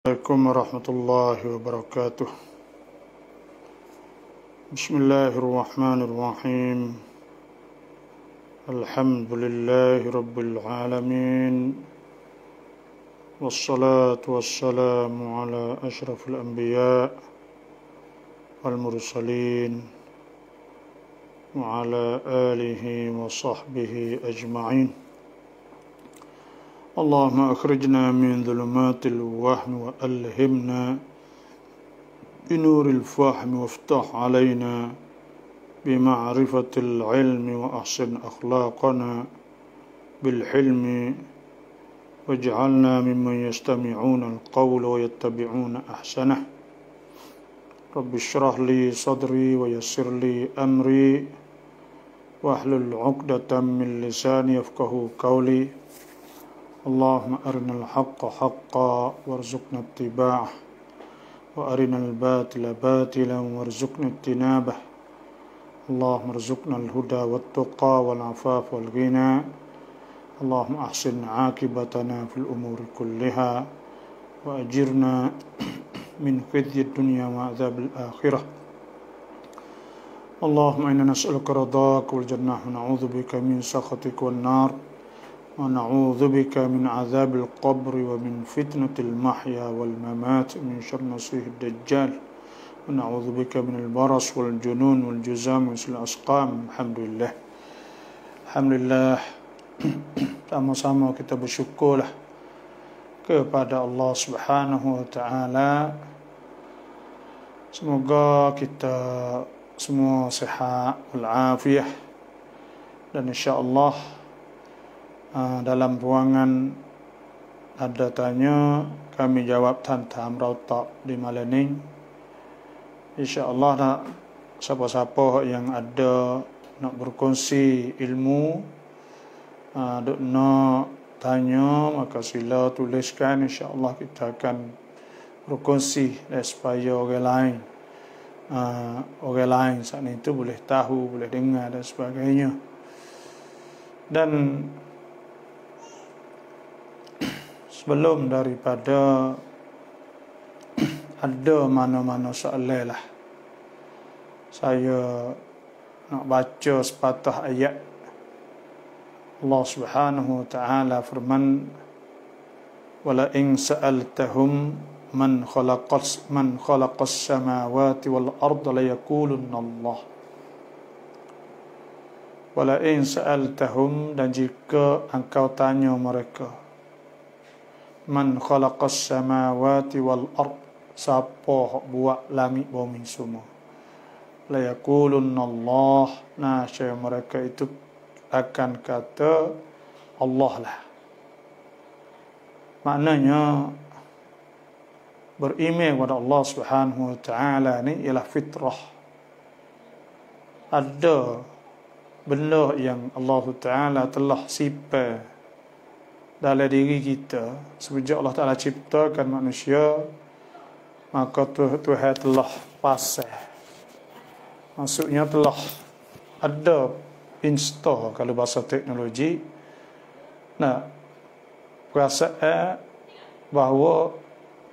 Assalamualaikum warahmatullahi wabarakatuh. Bismillahirrahmanirrahim. Alhamdulillahi rabbil alamin. Wassalatu wassalamu ala ashrafil anbiya wal mursalin wa ala alihi wa sahbihi ajma'in. اللهم أخرجنا من ظلمات الوهم وألهمنا بنور الفهم وافتح علينا بمعرفة العلم وأحسن أخلاقنا بالحلم واجعلنا ممن يستمعون القول ويتبعون أحسنه. رب اشرح لي صدري ويسر لي أمري واحلل عقدة من لساني يفقهوا قولي. اللهم أرنا الحق حقا وارزقنا اتباعه وأرنا الباطل باطلا وارزقنا اجتنابه. اللهم ارزقنا الهدى والتقى والعفاف والغنى. اللهم أحسن عاقبتنا في الأمور كلها وأجرنا من خزي الدنيا وعذاب الآخرة. اللهم إنا نسألك رضاك والجنة ونعوذ بك من سخطك والنار ونعوذ بك من عذاب القبر ومن فتنة المحيا والممات من شر المسيح الدجال ونعوذ بك من البرص والجنون والجذام وسوء الأسقام. Alhamdulillah. Sama-sama kita bersyukurlah kepada Allah Subhanahu wa taala. Semoga kita semua sihat walafiat dan insya-Allah dalam ruangan ada tanya, kami jawab tantam rautak di malam ini. InsyaAllah nak siapa-siapa yang ada nak berkongsi ilmu, nak tanya, maka sila tuliskan. InsyaAllah kita akan berkongsi supaya orang lain saat itu boleh tahu, boleh dengar dan sebagainya. Dan sebelum daripada ada mana-mana soalan lah, saya nak baca sepatah ayat. Allah Subhanahu wa taala firman, wala in sa'altahum man khalaqas samawati wal arda la yaqulunna Allah. Wala in sa'altahum, dan jika engkau tanya mereka, man khalaqas samawati wal ard, siapa buat langit bumi semua, la yaqulunna Allah, nasya mereka itu akan kata Allah lah. Maknanya beriman kepada Allah Subhanahu wa taala ni ialah fitrah. Ada benda yang Allah Taala telah sifat dalam diri kita sejak Allah Taala ciptakan manusia, maka Tuhan telah pasal, maksudnya telah ada install kalau bahasa teknologi, nah perasaan bahawa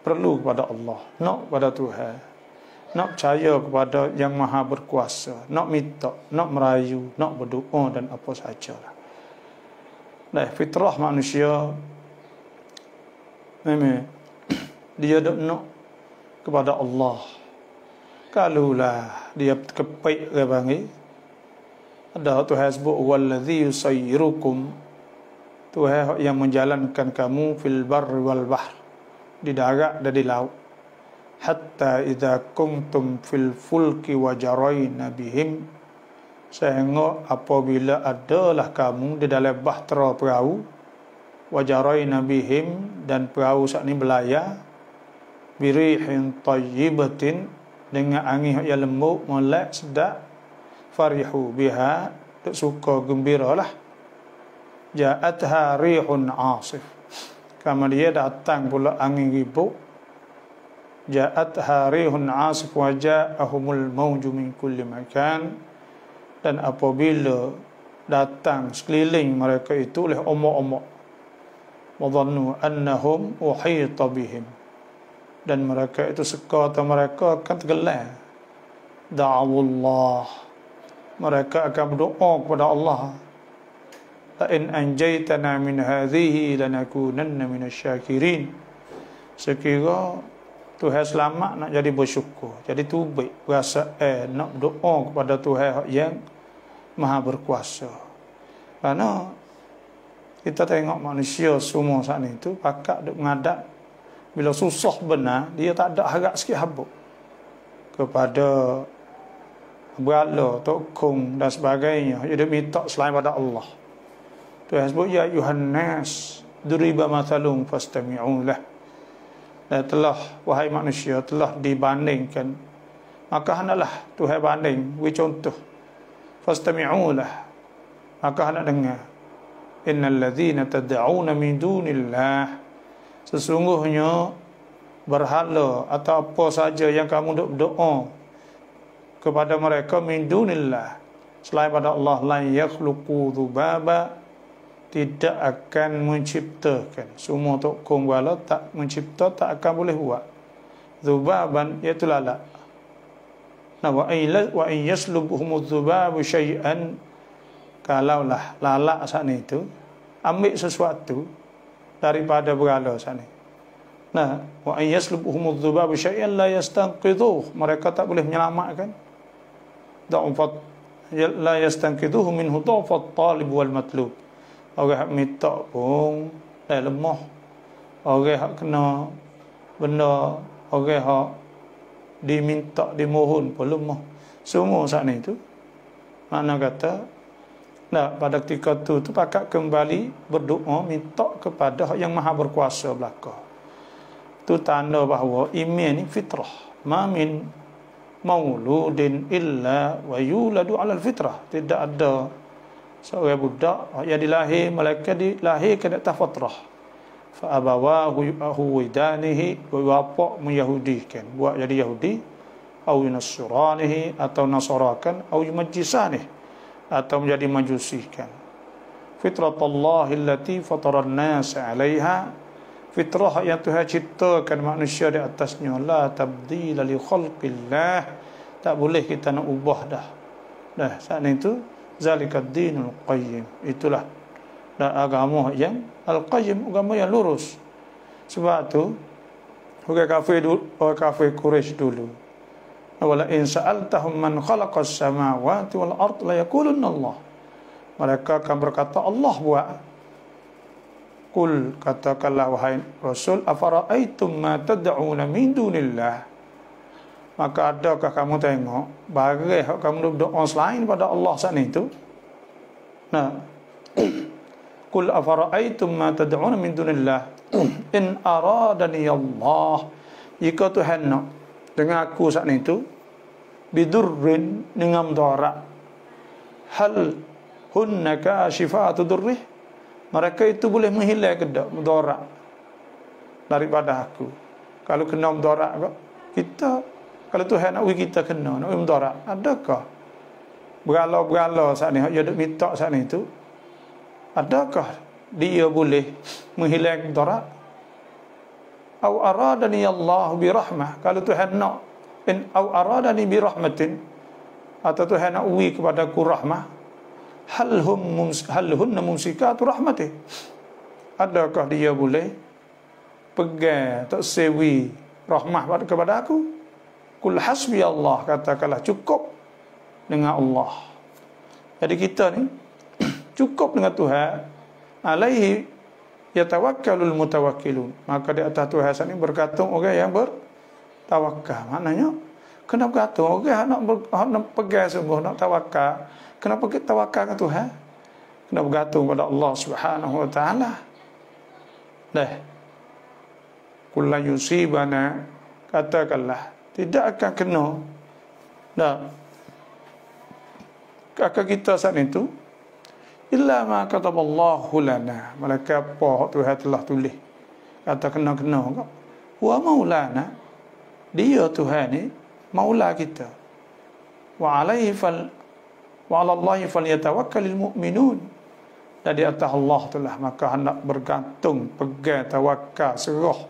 perlu kepada Allah, nak kepada Tuhan, nak percaya kepada yang maha berkuasa, nak minta, nak merayu, nak berdoa dan apa sajalah. Nah, fitrah manusia memang dia nak kepada Allah. Kalaulah dia kepek ke bangi, ada Tuhan sebut wallazi yusayyirukum, Tuhan yang menjalankan kamu fil barri wal bahr, di darat dan di laut. Hatta idza kuntum fil fulki wajarayna bihim, sehingga apabila adalah kamu di dalam bahtera perahu, wajarayna bihim, dan perahu saat ini berlayar, birihin tayyibatin, dengan angin yang lembut, molek, sedap, farihu biha, tak suka gembiralah, ja'atha rihun asif, kama dia datang pula angin ribut, ja'atha rihun asif wa ja'ahumul mawju min kulli makan, dan apabila datang sekeliling mereka itu oleh ombak-ombak, wa dhannu annahum uhita bihim, dan mereka itu sekota mereka akan tergelar. Da'awullah, mereka akan berdoa kepada Allah, la in anjaytana min hadhihi lanakunanna minasyakirin. Sekira Tuhan selamat nak jadi bersyukur, jadi tubik berasa nak berdoa kepada Tuhan yang Maha berkuasa. Kerana kita tengok manusia semua saat ni tu pakat duk mengadap bila susah benar dia tak ada harap sikit habuk kepada berhala, tokong dan sebagainya. Dia minta selain pada Allah. Tuhan sebut ya ayuhan nas duriba mathalun fastami'u lah. Dan telah wahai manusia telah dibandingkan, maka hendaklah Tuhan banding, beri contoh. Fastami'u lah, maka hendak dengar. Innal ladzina tad'una min dunillah, sesungguhnya berhala atau apa saja yang kamu duk berdoa kepada mereka min dunillah selain pada Allah, la yakhluqu dzubaba, tidak akan menciptakan. Semua tokong bala tak mencipta, tak akan boleh buat. Dzubaban iaitu lalat. Nah, wa in yaslubuhum dzubabu syai'an, kalaulah lalat saat itu ambil sesuatu daripada berhala saat ni. Nah, wa in yaslubuhum dzubabu syai'an la yastanqidhuh, mereka tak boleh menyelamatkan. Da'ufat la yastanqidhuhu minhu dha'fat talib wal matlub. Orang hak minta pun lemah. Orang hak kena benda, orang hak diminta, dimohon pun lemah. Semua saat ni tu makna kata pada ketika tu pakat kembali berdoa minta kepada yang Maha berkuasa belaka. Tu tanda bahawa iman ni fitrah. Ma min mauludin illa wa yuladu 'ala al-fitrah. Tidak ada seorang budak yang dilahir malaikat dilahirkan di atas fitrah. Fa abawahu yuhwidanihi, bapa menyahudikan, buat jadi Yahudi, au yunasranihi, atau nasarakan, au yumajjisanihi, atau menjadi majusikan. Fitratallahi allati fataran nas 'alaiha, fitrah yang Tuhan ciptakan manusia di atasnya. La tabdila li khalqillah, tak boleh kita nak ubah dah. Saat itu zalikad dinul qayyim, itulah agama yang al-qayyim, agama yang lurus. Sebab tu orang kafir Quraisy dulu, wala in sa'altahum man khalaqas samawati wal ard la yaqulunna Allah, mereka akan berkata Allah buat. Qul, katakanlah wahai Rasul, afara'aitum ma tad'una min dunillah, maka adakah kamu tengok barang kamu berdoa selain pada Allah saat itu? Nah, qul afara'aitum ma tad'una min dunillah in aradani Allah, jika Tuhan nak dengan aku saat itu bidurrin, dengan mudarat, hal hunna kashifatu durrih, mereka itu boleh menghilang kedak mudarat daripada aku. Kalau kena mudarat kita, kalau Tuhan nak bagi kita kena nak mudarat, adakah berhala-berhala saat ni dia duk minta saat ni tu, adakah dia boleh menghilang mudarat? Au aradani Allah bi rahmah, kalau Tuhan nak au aradani bi rahmatin, atau Tuhan nak uwi kepadaku rahmah, hal hunna mumsikatu rahmatih, adakah dia boleh pegang tak sewi rahmah kepada aku? Kul hasbi Allah, katakanlah cukup dengan Allah. Jadi kita ni cukup dengan Tuhan. Alaihi yatawakkalul mutawakkilun, maka di atas Tuhan ni bergantung orang yang bertawakal. Maknanya kena bergantung orang nak pegang sungguh, nak tawakal. Kenapa kita tawakal ke Tuhan? Kena bergantung pada Allah Subhanahu wa taala. Kullu yusibana, katakanlah tidak akan kena kakak kita saat itu illa ma kataballahu lana, malaikat apa Tuhan telah tulis. Kata kena kok wa maulana, dia Tuhan ni maula kita. Wa alaihi wa 'ala Allahi falyatawakkalul mu'minun, dan di atas Allah itulah maka hendak bergantung, pegang, tawakal, serah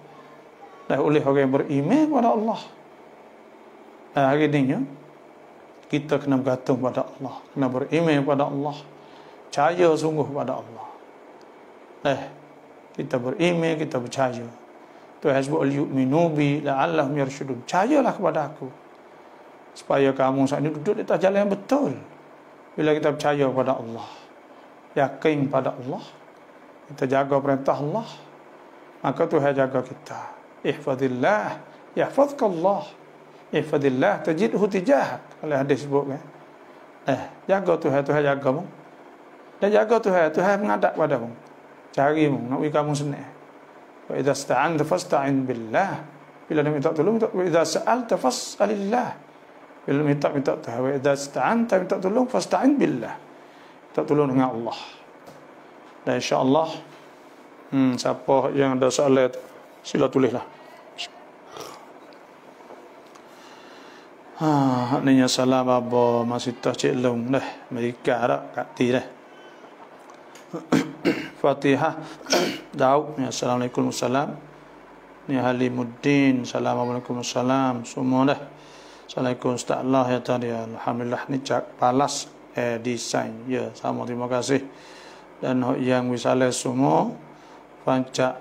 dah oleh orang yang beriman kepada Allah. Hari ini kita kena bergantung pada Allah, kena beriman kepada Allah, percaya sungguh pada Allah. Kita beriman, kita percaya. Tuhan sebut al-yu'minu bi la'allahum yarshudun. Percayalah kepada aku supaya kamu saat ini duduk di atas jalan yang betul. Bila kita percaya kepada Allah, yakin pada Allah, kita jaga perintah Allah, maka Tuhan jaga kita. Ihfazillah yahfazkallah. Ihfazillah tajidhu tijahak. Kalau hadis sebut kan. Jaga Tuhan, Tuhan jagamu. Dan jaga Tuhan, Tuhan menghadap padamu. Carimu, nak bagi kamu senang. Wa idza sta'anta fasta'in billah. Bila nak minta tolong, wa idza sa'alta fas'alillah. Bila minta Tuhan, wa idza sta'anta minta tolong fasta'in billah. Minta tolong dengan Allah. Dan insya-Allah siapa yang ada soalan sila tulislah. Haknya salam apa masih tak cik long dah. Mereka dah kat ti dah. Fatihah. Daud. Assalamualaikum warahmatullahi wabarakatuh. Ni Halimuddin. Assalamualaikum warahmatullahi wabarakatuh. Semua dah. Assalamualaikum Ustaz Allah ya tadi. Alhamdulillah ni cak palas desain. Ya, sama terima kasih. Dan yang misalnya semua pancak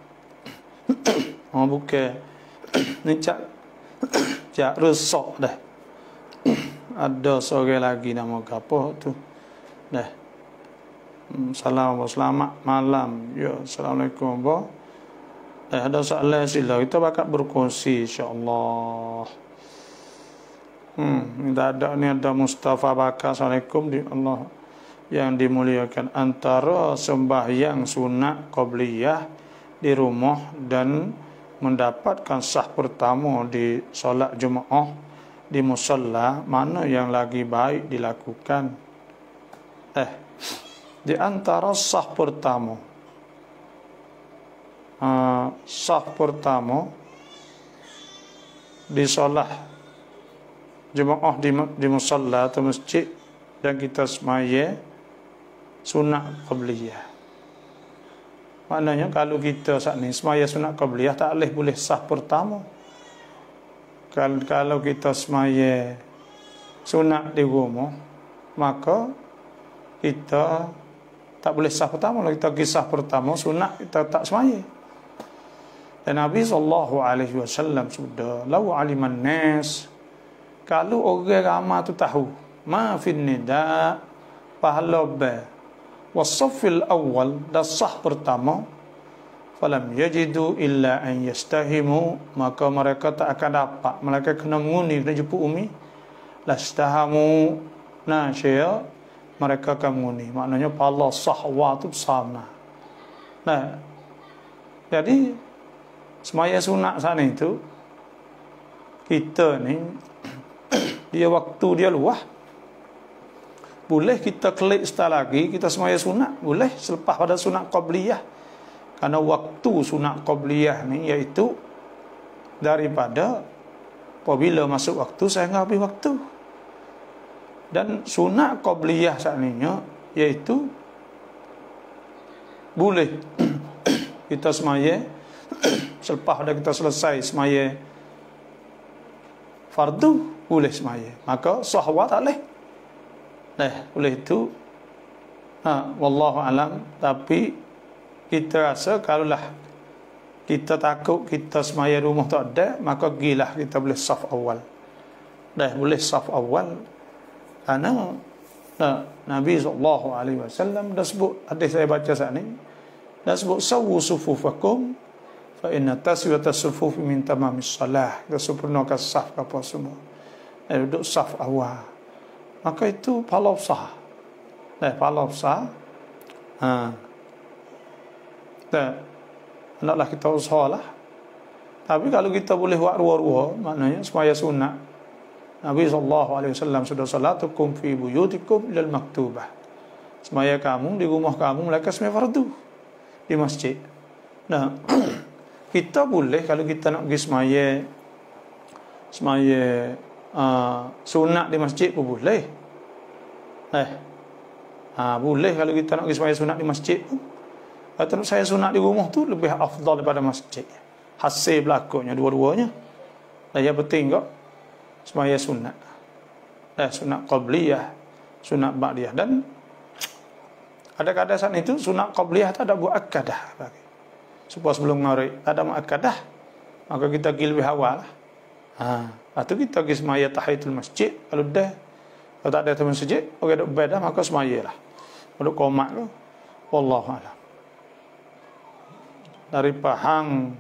bukan ni cak rusak dah. Ada seorang lagi nama apa tu dah. Selamat malam. Ya, assalamualaikum ba. Ada soalan sila kita bakal berkongsi insya-Allah. Ni ada Mustafa Bakar. Assalamualaikum di Allah yang dimuliakan. Antara sembahyang sunat qabliyah di rumah dan mendapatkan sah pertama di solat Jumaat di musalla, mana yang lagi baik dilakukan? Di antara sah pertama di solat Jumaat di musalla atau masjid dan kita semaya sunat qabliyah. Maknanya kalau kita saat ni semaya sunat qabliyah tak boleh sah pertama. Kalau kita semaya sunat di rumah, maka kita tak boleh sah pertama. Kalau kita kisah pertama sunat kita tak semaya. Dan Nabi SAW sudah lau aliman nas, kalau orang ramai tu tahu ma fin nida pahala ba wasafil awal dah sah pertama, falam yajidu illa an yastahimu, maka mereka tak akan dapat, mereka kena mengundi, kena jemput umi, lastahamu nasya, mereka akan mengundi. Maknanya pahala sahwa tu sama. Nah, jadi semaya sunat sana itu kita ni dia waktu dia luah, boleh kita klik setelah lagi kita semaya sunat, boleh selepas pada sunat qabliyah. Karena waktu sunat qabliyah ni iaitu daripada apabila masuk waktu sehingga habis waktu. Dan sunat qabliyah saatnya iaitu boleh kita semaya selepas dah kita selesai semaya fardu, boleh semaya, maka sahwa tak boleh. Boleh itu wallahu alam. Tapi kita rasa kalaulah kita takut kita semaya rumah tak ada, maka gilah kita boleh saf awal. Boleh saf awal. Karena Nabi SAW dah sebut, hadis saya baca saat ni, dah sebut sawu sufufakum fa inna taswiyata sufufi min tamamis salah. Dah sempurnakan saf apa semua. Duduk saf awal. Maka itu pahala sah. Pahala sah. Hendaklah kita usahalah. Tapi kalau kita boleh buat dua-dua, maknanya semaya sunat. Nabi SAW sudah salatukum fi buyutikum lil maktubah. Semaya kamu di rumah kamu melakukan semaya fardu di masjid. Kita boleh kalau kita nak pergi semaya sunat di masjid pun boleh. Boleh kalau kita nak pergi semaya sunat di masjid pun. Kalau saya sunat di rumah tu lebih afdal daripada masjid. hasil berlakunya dua-duanya. Dan yang penting kok semaya sunat. Sunat qabliyah, sunat ba'diyah. Dan ada keadaan itu sunat qabliyah tak ada muakkadah bagi. Supaya sebelum maghrib tak ada muakkadah, maka kita pergi lebih awal. Atau kita pergi semaya tahiyatul masjid. Kalau tak ada teman masjid, orang duk ibadah maka semaya lah. Duk qomat tu. Wallahu a'lam. Dari Pahang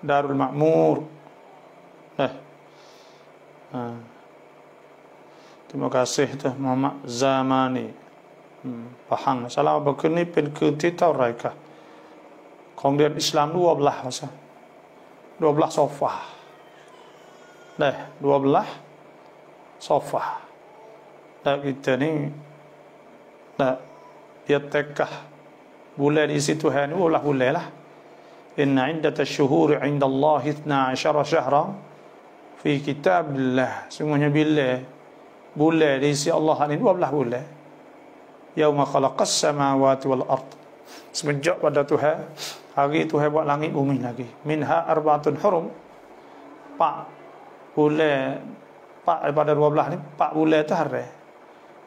Darul Makmur. Terima kasih tu Muhammad Zamani. Pahang. Salam apa ni pen ke titau raika. Kemudian Islam 12 masa. 12 sofa. 12 sofa. Kita ni dia tekah bulan di situ Tuhan Allah bulan lah. Inna iddatash syuhuri 'inda Allah 12 syahran fi kitabillah. Semuanya bulan di sisi Allah ni 12 bulan. Yauma khalaqas samawati wal ard. Semenjak pada Tuhan hari Tuhan buat langit bumi lagi. Minha arba'atun hurum. 4 bulan 4 daripada 12 ni 4 bulan tu hari.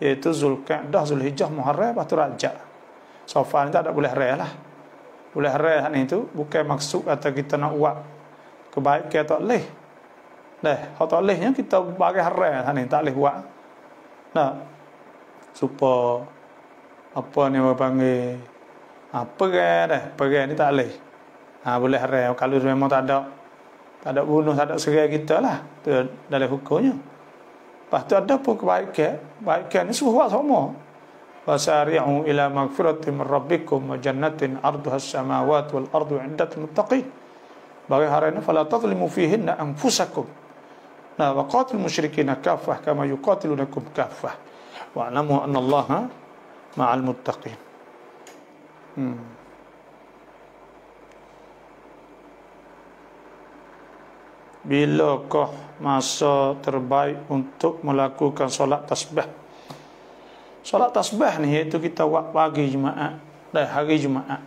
Iaitu Zulqa'dah, Zulhijjah, Muharram, lepas tu Rajab. Safar ni tak ada boleh hari lah. Boleh hari ni tu bukan maksud kata kita nak buat kebaikan tak boleh. Kalau tak bolehnya kita bagi hari ni tak boleh buat. Supaya apa ni orang panggil perang ni tak boleh. Boleh hari kalau memang tak ada bunuh, tak ada serai kita lah. Tu dalam hukumnya. Lepas tu ada pun kebaikan ni semua buat sama. Wasari'u ila magfiratin min rabbikum wa jannatin 'arduha as-samawati wal ardu 'indatil muttaqin. Bagi hari ini fala tadhlimu fihinna anfusakum. Wa qatilul musyrikina kaffah kama yuqatilunakum kaffah. Wa'lamu anna Allaha ma'al muttaqin. Bilakah masa terbaik untuk melakukan solat tasbih? Solat tasbih ni iaitu kita buat pagi Jumaat dan hari Jumaat.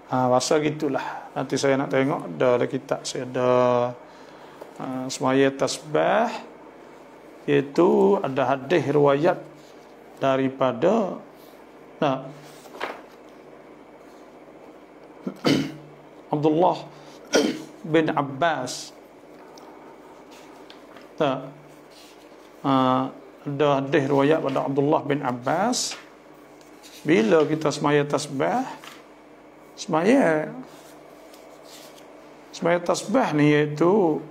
Masa gitulah. Nanti saya nak tengok ada kitab saya ada semaya tasbih, iaitu ada hadis riwayat daripada Abdullah bin Abbas. Ada hadis riwayat pada Abdullah bin Abbas, bila kita semaya tasbih, semaya tasbih ni iaitu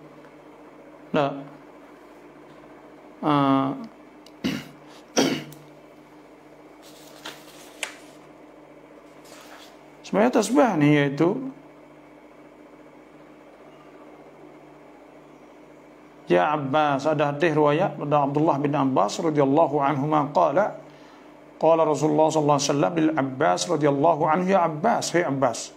semaya tasbih ni iaitu Ya Abbas, ada hadis riwayat pada Abdullah bin Abbas radhiyallahu anhuma qala Rasulullah sallallahu alaihi wasallam bil Abbas radhiyallahu anhu, ya Abbas, hey Abbas,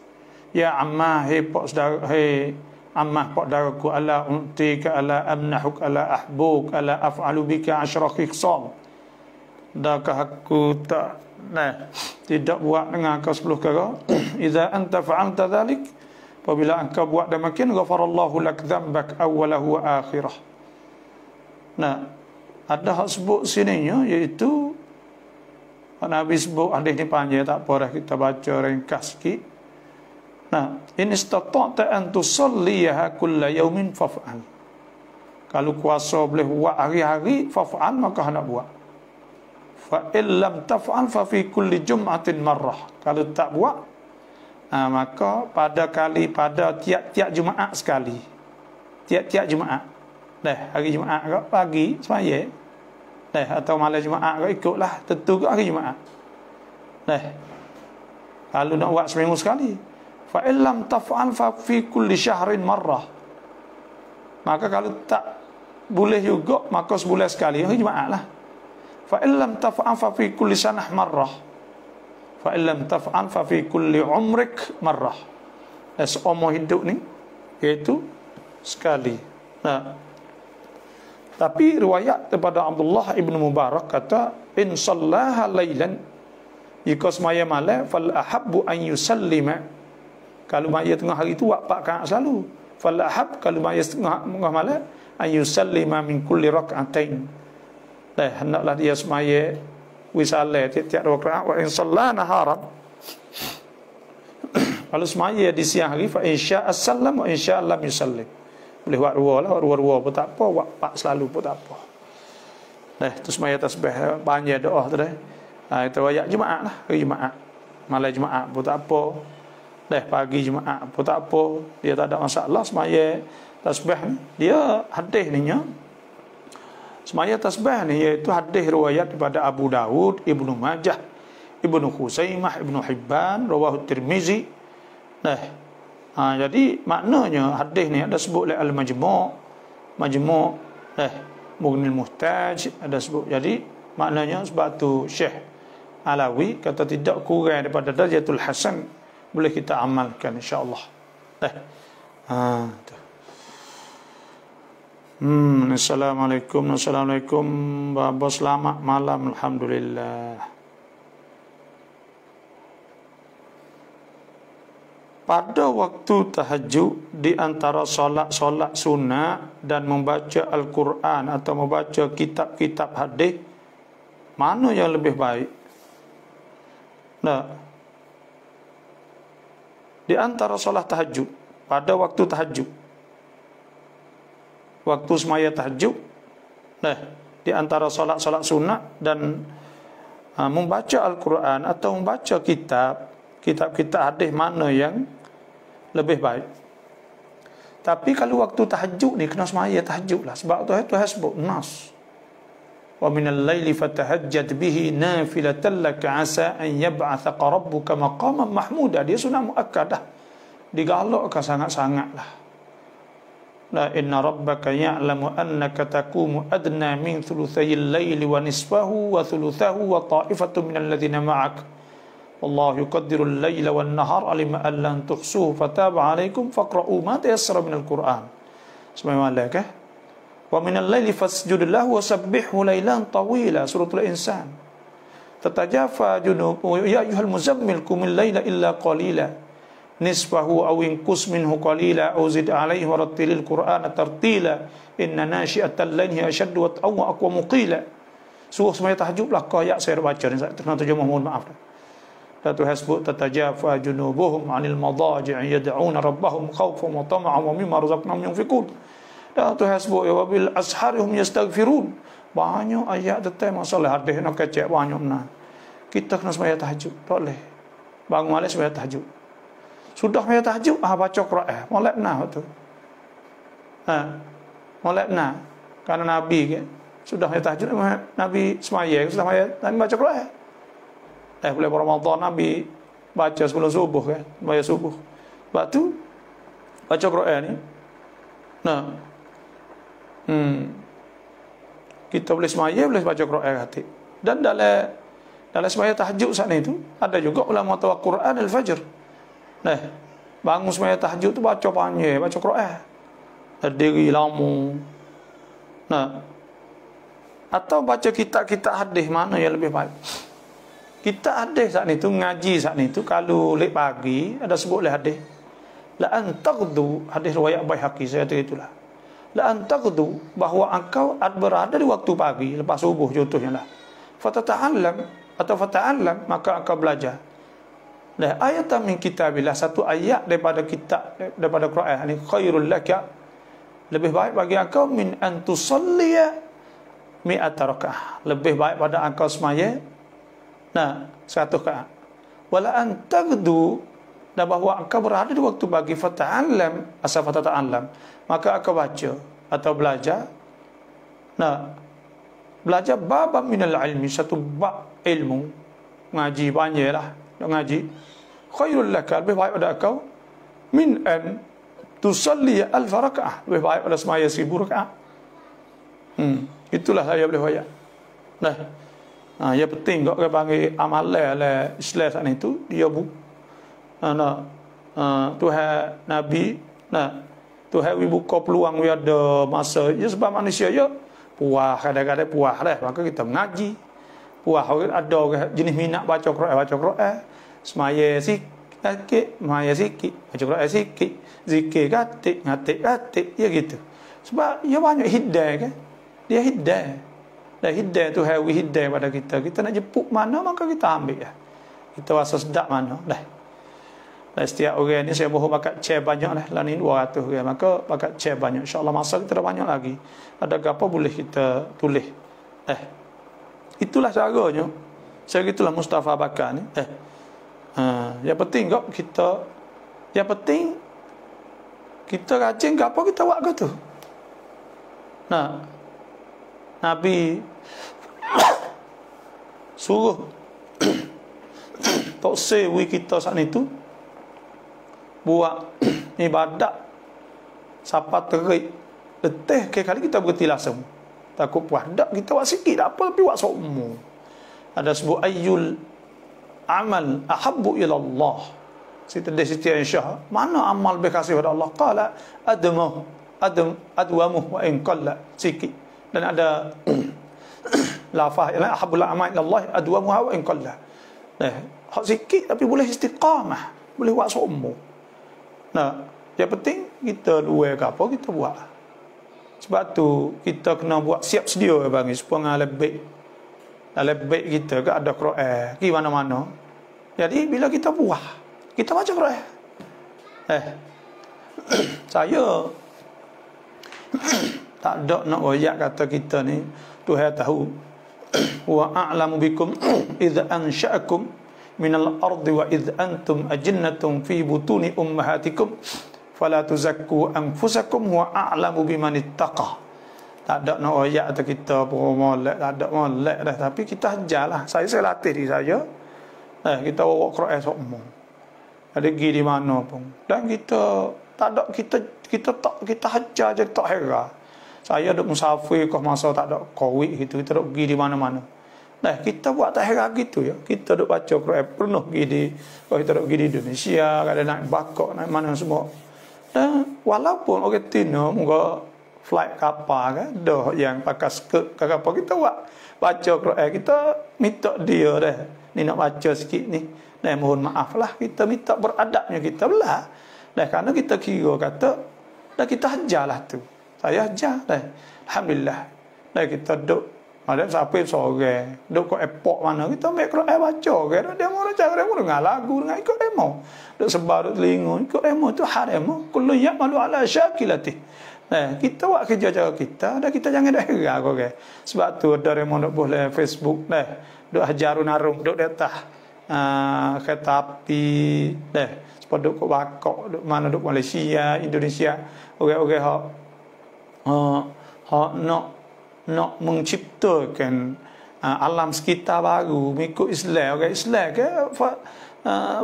ya ammah, hey pak saudara, hey ammah pak saudaraku, ala untika, ala amnahuk, ala ahbuk, ala af'alu bika asyra khisal. Adakah aku tidak buat dengan kau 10 perkara? Idza anta fa'alta dhalik, apabila engkau buat demikian, ghafarallahu lak dzambak awwalahu wa akhirah. Ada hak sebut sininya, iaitu Nabi sebut hadis ni panjang, tak apa dah kita baca ringkas sikit. In istata'ta an tusalliha kulla yawmin faf'al. Kalau kuasa boleh buat hari-hari, faf'al, maka hendak buat. Fa illam taf'al fa fi kulli jum'atin marrah. Kalau tak buat, maka pada tiap-tiap Jumaat sekali. Tiap-tiap Jumaat. Hari Jumaat ke pagi semaya. Atau malam Jumaat ke ikutlah, tentu ke hari Jumaat. Kalau nak buat seminggu sekali. Fa illam taf'al fa fi kulli syahrin marrah. Maka kalau tak boleh juga, maka sebulan sekali hari Jumaat lah. Fa illam taf'al fa fi kulli sanah marrah. Fa illam taf'al fa fi kulli umrik marrah. Seumur hidup ni iaitu sekali. Tapi riwayat daripada Abdullah ibn Mubarak kata, in sallaha lailan, jika semaya malam, fal ahabbu an yusallima, Kalau maya tengah hari tu buat 4 rakaat selalu. Fal ahab kalau maya tengah malam ayusallima min kulli rak'atain. Hendaklah dia semaya wisale tiap-tiap rakaat wa in shalla naharan. Kalau semaya di siang hari fa insya as-sallam wa insya lam yusallim. Boleh buat dua pun tak apa, buat 4 selalu pun tak apa. Tu semaya tasbih banyak doa tu dah. Itu ayat Jumaat lah, hari Jumaat. Malam Jumaat pun tak apa. Pagi Jumaat pun tak apa. Dia tak ada masalah semaya tasbih ni. Dia hadis ni nya. Semaya tasbih ni iaitu hadis riwayat daripada Abu Dawud, Ibnu Majah, Ibnu Khuzaimah, Ibnu Hibban, rawahu Tirmizi. Jadi maknanya hadis ni ada sebut oleh Al-Majmu', Mughnil Muhtaj ada sebut. Jadi maknanya sebab tu Syekh Alawi kata tidak kurang daripada darajatul hasan, boleh kita amalkan insya-Allah. Assalamualaikum. Baba selamat malam, alhamdulillah. Pada waktu tahajud di antara solat sunat dan membaca Al-Quran atau membaca kitab-kitab hadis, mana yang lebih baik? Di antara solat tahajud, pada waktu tahajud, waktu semaya tahajud, di antara solat sunat dan membaca Al-Quran atau membaca kitab-kitab hadis, mana yang lebih baik? Tapi kalau waktu tahajud ni kena semaya tahajud lah. Sebab tu sebut nas. Wa minal laili fatahajjad bihi nafilatan laka asa an yab'athaka rabbuka maqaman mahmuda. Dia sunat muakkadah. Digalakkan sangat-sangat lah. La inna rabbaka ya'lamu annaka taqumu adna min thuluthayil laili wa nisfahu wa thuluthahu wa ta'ifatu minal ladzina ma'ak. Allah yuqaddirul laila wan nahar alima an lan tuhsuhu fataba alaikum faqra'u ma tayassara minal Qur'an. Sebagaimana kah? Wa minal laili fasjud lahu wa sabbihhu lailan tawila, suratul insan. Tatajafa junubuhum ya ayyuhal muzammil qumil laila illa qalila nisfahu aw inqus minhu qalila aw zid alaihi wa rattilil Qur'ana tartila inna nashi'atal laili ashaddu wa aqwamu qila. Surah semaya tahajud lah ayat saya baca ni, saya kena terjemah, mohon maaf dah. Tuhan sebut tatajafa junubuhum 'anil madaji'i yad'una rabbahum khawfan wa tama'an wa mimma razaqnahum yunfiqun. Dan Tuhan sebut ya wabil asharihum yastaghfirun. Banyak ayat tentang masalah hadis nak kecek banyak benar. Kita kena sembahyang tahajud, tak boleh bangun malam sembahyang tahajud. Sudah sembahyang tahajud baca Quran, molek benar tu. Molek benar. Karena Nabi ke sudah sembahyang tahajud, Nabi sembahyang, sudah sembahyang Nabi baca Quran. Boleh Ramadan Nabi baca sebelum subuh kan, baca subuh. Sebab tu baca Quran ni. Kita boleh semaya, boleh baca Quran hati. Dan dalam semaya tahajud saat itu ada juga ulama tahu Quran al-fajr. Bangun semaya tahajud tu baca panjang, baca Quran. Berdiri lama. Atau baca kitab-kitab hadis, mana yang lebih baik? Kita hadis saat itu, ngaji saat itu, kalau lek pagi ada sebut oleh hadis la antaqdu, hadis riwayat Baihaqi, saya kata itulah, la antaqdu, bahawa engkau berada di waktu pagi lepas subuh contohnya lah, fatata'allam atau fata'allam, maka engkau belajar. Ayat min kitabillah, satu ayat daripada kitab, daripada Quran ni, khairul laka, lebih baik bagi engkau min an tusalliya mi'ata rakaah, lebih baik pada engkau semaya 100 rakaat. Wala antagdu, dan bahawa engkau berada di waktu pagi, fata'allam, asal fata'allam, maka engkau baca atau belajar. Belajar bab minal ilmi, satu bab ilmu, ngaji panjanglah, ngaji. Khairul laka, lebih baik pada engkau min an tusalli alf rakaah, lebih baik pada semaya 1000 rakaat. Itulah saya boleh bayar. Yang penting kau panggil amalan oleh Islam saat itu, dia Tuhan Nabi, Tuhan buka peluang, ada masa, sebab manusia puas, kadang-kadang puas lah, maka kita mengaji. Puas ada jenis minat baca Quran, semaya Akik maya sikit, baca Quran sikit, zikir katik, ngatik-ngatik, ya gitu. Sebab dia banyak hidayah kan. Dia hidayah. Dan hidayah tu hawi hidayah pada kita. Kita nak jemput mana maka kita ambil ya. Kita rasa sedap mana. Dah. Dan setiap orang ni saya mohon bakat share banyak lah. Lah ni 200 orang. Maka bakat share banyak. InsyaAllah masa kita dah banyak lagi. Ada apa boleh kita tulis. Itulah caranya. Saya itulah Mustafa Bakar ni. Yang penting kok kita, yang penting kita rajin ke apa kita buat ke tu. Nah, Nabi suruh tok sewi kita saat itu buat ibadat siapa terik letih ke kali kita berhenti langsung. Takut puas dak kita buat sikit tak apa tapi buat semua. Ada sebut ayyul amal ahabbu ila Allah. Siti Aisyah, mana amal lebih kasih pada Allah? Qala adwamu wa in qalla, sikit. Dan ada lafaz yang ahabbul amal ila Allah adwamu wa in qalla. Hak sikit tapi boleh istiqamah, boleh buat semua. Nah, yang penting kita dua ke apa kita buat. Sebab tu kita kena buat siap sedia bagi supaya lebih kita ke ada Quran di mana-mana. Jadi bila kita buat, kita baca Quran. Saya tak ada nak royak kata kita ni Tuhan tahu. Wa a'lamu bikum idza ansha'akum minal ardi wa idza antum ajinnatun fi butuni ummahatikum fala tuzakku anfusakum wa a'lamu biman ittaqa. Tak ada nak royak atau kita molek, tak ada molek dah, tapi kita ajarlah. Saya latih diri saya. Kita bawa Quran semua. Ada pergi di mana pun. Dan kita tak ada kita hajar je tak heran. Saya duk musafir kau masa tak ada Covid gitu, kita duk pergi di mana-mana. Nah, kita buat tak heran gitu ya. Kita duk baca Quran pernah pergi di, kalau kita duk pergi di Indonesia, kadang naik bakok, naik mana semua. Dan walaupun orang Tino muka flight kapal kan, dah yang pakai skirt ke apa, kita buat baca Quran, kita minta dia dah. Ni nak baca sikit ni. Dan mohon maaf lah, kita minta beradabnya kita belah. Dan kerana kita kira kata, dan kita hajarlah tu. Saya ajar dah. Alhamdulillah. Dan kita duduk, ada siapa yang sore, duduk ke airport mana, kita ambil Quran baca kan. Dia mau cara demo dengar lagu, dengar ikut demo. Duduk sebar duduk telinga, ikut demo tu hal demo. Kullu ya'malu ala syakilatih. Nah, kita buat kerja cara kita, dan kita jangan dah heran kau kan. Sebab tu ada demo duk boleh Facebook dah. Duk hajarun arung, duk di atas kereta api dah. Sebab duk kat bakok, duk mana duk Malaysia, Indonesia. Orang-orang hak nak menciptakan alam sekitar baru mengikut Islam. Orang Islam ke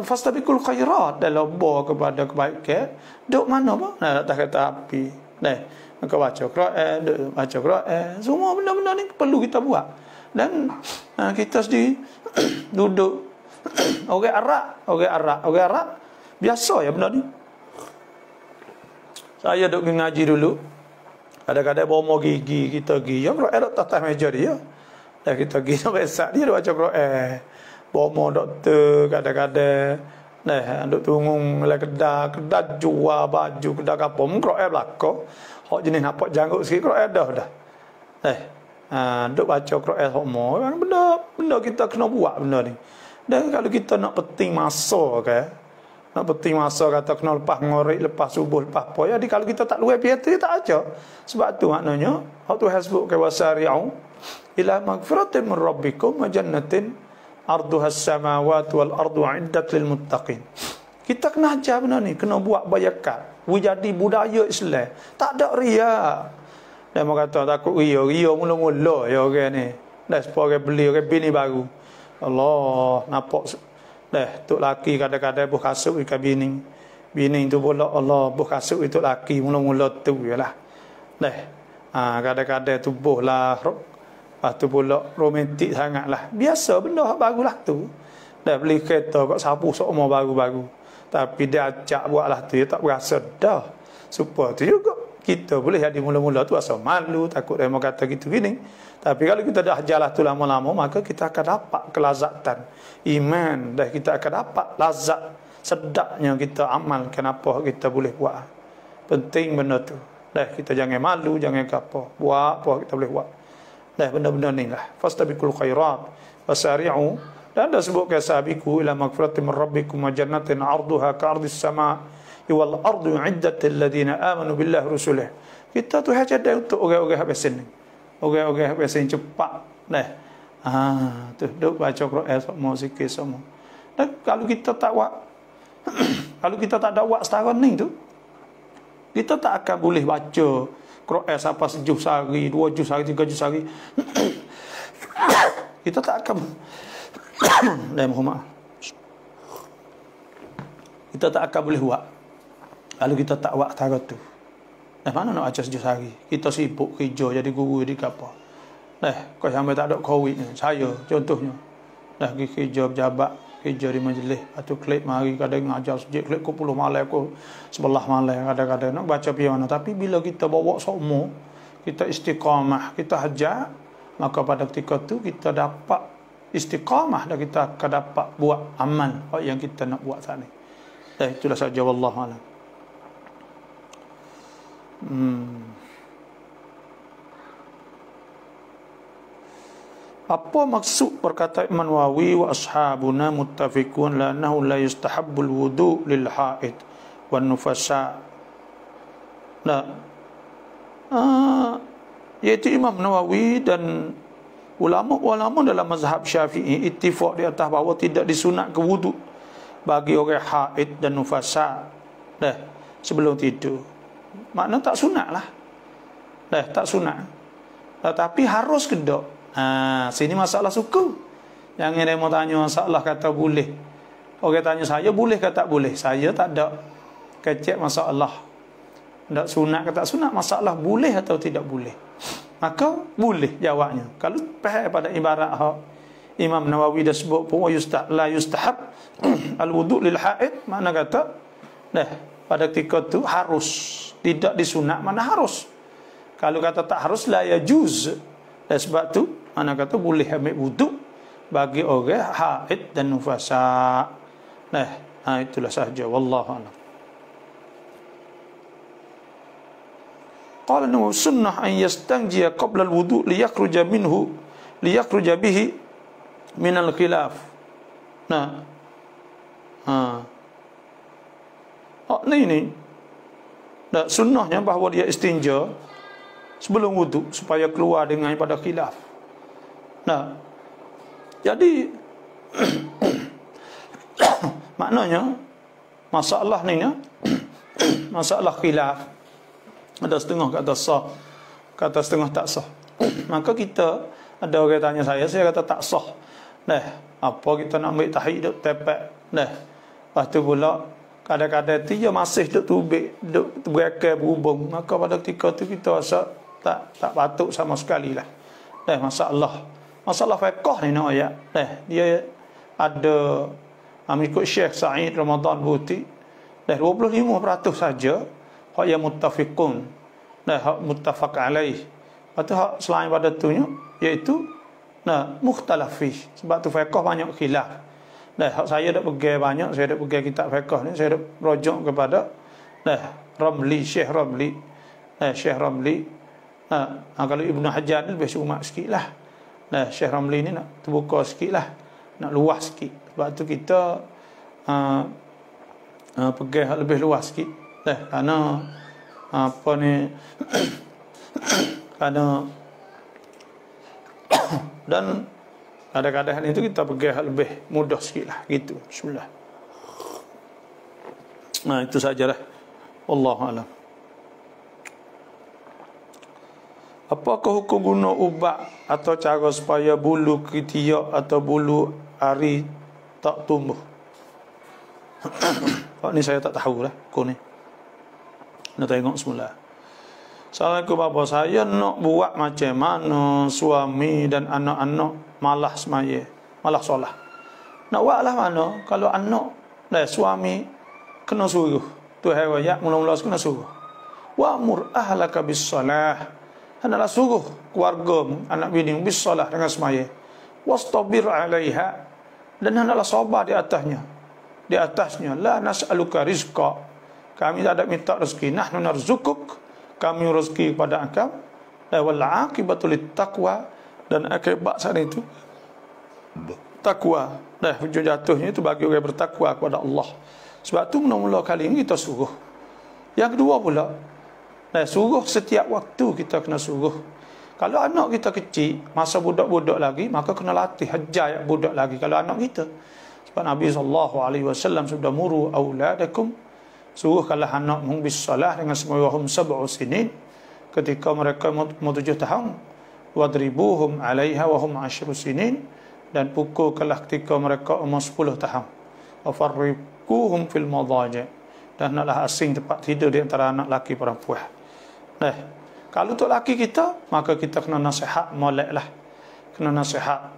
fastabiqul khairat, dalam bawa kepada kebaikan. Duk mana apa? Nah, atas kereta api. Dah. Maka baca Quran, baca Quran. Semua benda-benda ni perlu kita buat. Dan kita sendiri duduk orang Arab biasa ya benda ni. Saya duduk ngaji dulu. Kadang-kadang bawa gigi kita pergi, ya Quran duduk atas meja dia. Dan kita pergi sampai saat dia baca Quran. Bawa doktor kadang-kadang duduk tunggu lah kedai jual baju, kedai apa Quran belakang. Hak jenis nampak janggut sikit Quran dah. Duk baca Quran semua. Benda kita kena buat benda ni. Dan kalau kita nak penting masa kan, nak penting masa kata kena lepas ngorek, lepas subuh, lepas apa, jadi kalau kita tak luar piatu tak aja. Sebab tu maknanya hak tu hasbuk ka wasari'u ila magfiratin min rabbikum wa jannatin arduha as-samawati wal ardu 'iddat lil muttaqin. Kita kena ajar benda ni, kena buat bayakat. Jadi budaya Islam. Tak ada riak. Dan mereka kata takut ria mula-mula ya orang ni. Dah supaya orang beli orang bini baru. Allah nampak dah tok laki kadang-kadang buh kasut ikan bini. Bini tu pula Allah buh kasut itu laki mula-mula tu yalah. Dah. Kadang-kadang tu buh lah. Lepas tu pula romantik sangatlah. Biasa benda barulah tu. Dah beli kereta kat sapu semua baru-baru. Tapi dia acak buatlah tu dia tak berasa dah. Supaya tu juga kita boleh jadi mula-mula tu rasa malu, takut dia mau kata gitu gini. Tapi kalau kita dah jalan tu lama-lama, maka kita akan dapat kelazatan iman dan kita akan dapat lazat sedapnya kita amal, kenapa kita boleh buat. Penting benda tu. Dah kita jangan malu, jangan apa. Buat apa kita boleh buat. Dah benda-benda ni lah. Fastabiqul khairat wasari'u. Dan ada sebut ke sabiqu ila magfiratin min rabbikum wa jannatin 'arduha ka'ardis sama' wal ardu 'iddatil ladina amanu billahi rusulihi. Kita tu hanya ada untuk orang-orang habis ni. Orang-orang habis ni cepat. Dah. Tu duk baca Quran semua, zikir semua. Dan kalau kita tak buat kalau kita tak ada buat setara ni tu, kita tak akan boleh baca Quran sampai sejuz sehari, 2 juz sehari, 3 juz sehari. Kita tak akan kita tak akan boleh buat kalau kita tak buat setara tu. Mana nak baca sejuz sehari? Kita sibuk kerja jadi guru di apa. Kau sampai tak ada COVID ni. Saya contohnya pergi kerja pejabat, kerja di majlis, atau klik mari kadang ngajar sejak klik ke 10 malam ke 11 malam kadang-kadang nak baca piano. Tapi bila kita bawa semua, kita istiqamah, kita hajar, maka pada ketika tu kita dapat istiqamah dan kita akan dapat buat amal yang kita nak buat saat ni. Itulah saja, wallahu a'lam. Apa maksud perkataan Imam Nawawi wa ashabuna muttafiqun la annahu la yustahabbul wudu lil haid wan nufasa? Iaitu Imam Nawawi dan ulama-ulama dalam mazhab Syafi'i ittifaq di atas bahawa tidak disunatkan wudu bagi orang haid dan nufasa sebelum tidur. Makna tak sunat lah. Tak sunat. Tetapi harus ke tak? Sini masalah suku. Yang dia mau tanya masalah kata boleh. Orang tanya saya boleh ke tak boleh. Saya tak ada kecek masalah. Tak sunat ke tak sunat. Masalah boleh atau tidak boleh. Maka boleh jawabnya. Kalau faham pada ibarat Imam Nawawi dah sebut pun la yustahab al-wudu' lil haid, makna kata pada ketika tu harus, tidak disunat, mana harus. Kalau kata tak harus, la yajuz. Dan sebab tu mana kata boleh ambil wuduk bagi orang haid dan nufasa. Itulah sahaja, wallahu a'lam. Qala nu sunnah an yastanjiya qabla al-wudu' liyakhruja bihi min al-khilaf. Ini sunnahnya bahawa dia istinja sebelum wudu supaya keluar dengan pada khilaf. Jadi maknanya masalah ni masalah khilaf. Ada setengah kata sah, kata setengah tak sah. Maka kita, ada orang tanya saya kata tak sah. Apa kita nak ambil tahiyat duk tepek. Lepas tu pula kadang-kadang dia masih duk tubik, duk berakal berhubung. Maka pada ketika tu kita rasa tak patut sama sekali lah. Masalah fiqh ni nak ayat. Dia ada mengikut Syekh Sa'id Ramadan Buti 25% saja hak yang muttafiqun, hak muttafaq alaih. Lepas tu hak selain pada tu iaitu mukhtalaf fi. Sebab tu fiqh banyak khilaf. Hak saya dak pegang banyak, saya dak pegang kitab fiqh ni, saya dak rujuk kepada Ramli, Syekh Ramli. Syekh Ramli. Kalau Ibnu Hajar ni lebih sumak sikitlah. Syekh Ramli ni nak terbuka sikitlah, nak luas sikit. Sebab tu kita pegang lebih luas sikit. Kerana apa ni kerana dan kadang-kadang itu kita pegang lebih mudah sikit lah gitu. Bismillah. Itu sajalah. Wallahu a'lam. Apakah hukum guna ubat atau cara supaya bulu ketiak atau bulu ari tak tumbuh? Ni saya tak tahu lah kau ni. Nak tengok semula. Assalamualaikum bapa, saya nak buat macam mana suami dan anak-anak malah semaya, malah solat. Nak buat lah mana? Kalau anak suami kena suruh. Tu ayat mula-mula kena suruh. Wa'mur ahlaka bis-salah. Hendaklah suruh keluarga anak bini bis-salah dengan semaya. Wastabir 'alaiha, dan hendaklah sabar di atasnya. di atasnya, la nas'aluka rizqa, kami tidak minta rezeki, nahnu narzukuk, kami rezeki kepada engkau, wal aqibatu littaqwa, dan akibat saat itu takwa. Hujung jatuhnya itu bagi orang bertakwa kepada Allah. Sebab tu mula-mula kali ini kita suruh. Yang kedua pula, suruh setiap waktu kita kena suruh. Kalau anak kita kecil, masa budak-budak lagi, maka kena latih, hajar budak lagi kalau anak kita. Sebab Nabi SAW sudah muru auladakum, suruhkanlah anakmu bis salah dengan semua sab'u sinin, ketika mereka mau 7 tahun, wadribuhum 'alaiha wa hum 10 sinin, dan pukulkanlah ketika mereka umur 10 tahun. Wa farriquhum fil madaji', dan naklah asing tempat tidur di antara anak laki perempuan. Kalau untuk laki kita, maka kita kena nasihat molek lah, kena nasihat.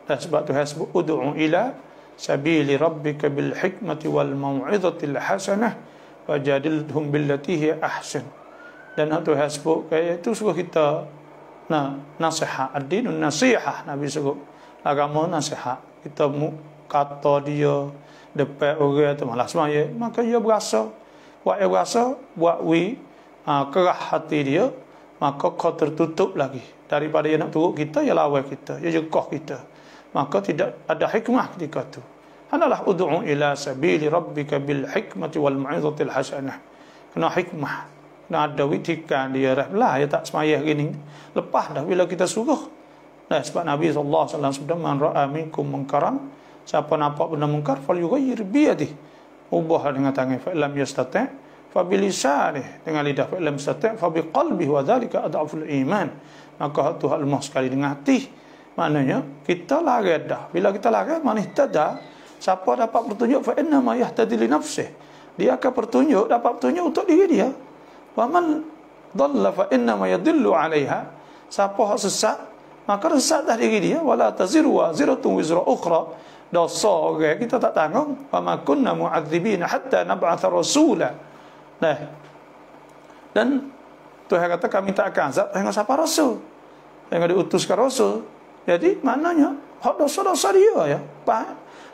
Dan sebab tu hasbu ud'u ila sabili rabbika bil hikmati wal mau'izatil hasanah wajadilhum billati hiya ahsan. Dan tu hasbu kayak itu suruh kita nasihat, ad-dinun nasihah. Nabi suruh agama nasihat. Kita kata dia depan orang tu malas semaya, maka dia berasa, buat kerah hati dia, maka kau tertutup lagi. Daripada dia nak turut kita, dia lawan kita, dia jegah kita, maka tidak ada hikmah ketika tu. Adalah ud'u ila sabili rabbika bil hikmati wal mau'izatil hasanah. Kena hikmah, kena ada witikan dia lah, dia tak semayah gini, lepas dah bila kita suruh. Sebab Nabi SAW sudah, man ra'a minkum munkaran, siapa nampak benda mungkar, falyughayyir bi yadihi, ubah dengan tangan, fa lam yastati' fa bi lisanihi, dengan lidah, fa lam yastati' fa bi qalbihi, wa dzalika adhaful iman. Maka tu hal lemah sekali dengan hati. Maknanya kita lari dah. Bila kita lari, man ihtada, siapa dapat petunjuk, fa inna ma yahtadi li nafsihi, dia akan dapat petunjuk untuk diri dia. Wa man dhalla fa inna ma yadillu 'alaiha, siapa hak sesat, maka sesat dah diri dia. Wala taziru waziratun wizra ukhra, dosa orang kita tak tanggung. Wa ma kunna mu'adzibina hatta nab'atha rasula. Dan Tuhan kata kami tak akan azab dengan siapa rasul, yang diutuskan rasul. Jadi maknanya hak dosa-dosa dia ya.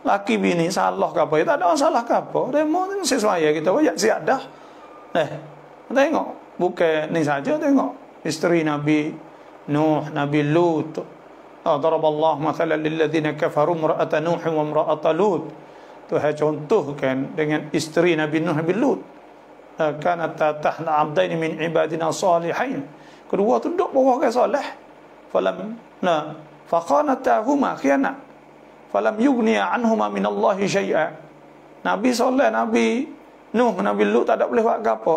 Laki bini salah ke apa, tak ada masalah ke apa, demo sesuai kita wayak siap dah. Tengok, bukan ni saja, tengok isteri Nabi Nuh, Nabi Lut. Daraballahu mathalan lil ladzina kafaru imra'ata Nuh wa imra'ata Lut. Tuhan contohkan dengan isteri Nabi Nuh, Nabi Lut. Kanat tahta 'abdaini min ibadina salihin. Kedua tu duduk bawah orang soleh. Faqanatahuma khianat. Falam yughniya anhuma min Allah syai'a. Nabi soleh, Nabi Nuh, Nabi Lut tak ada boleh buat apa.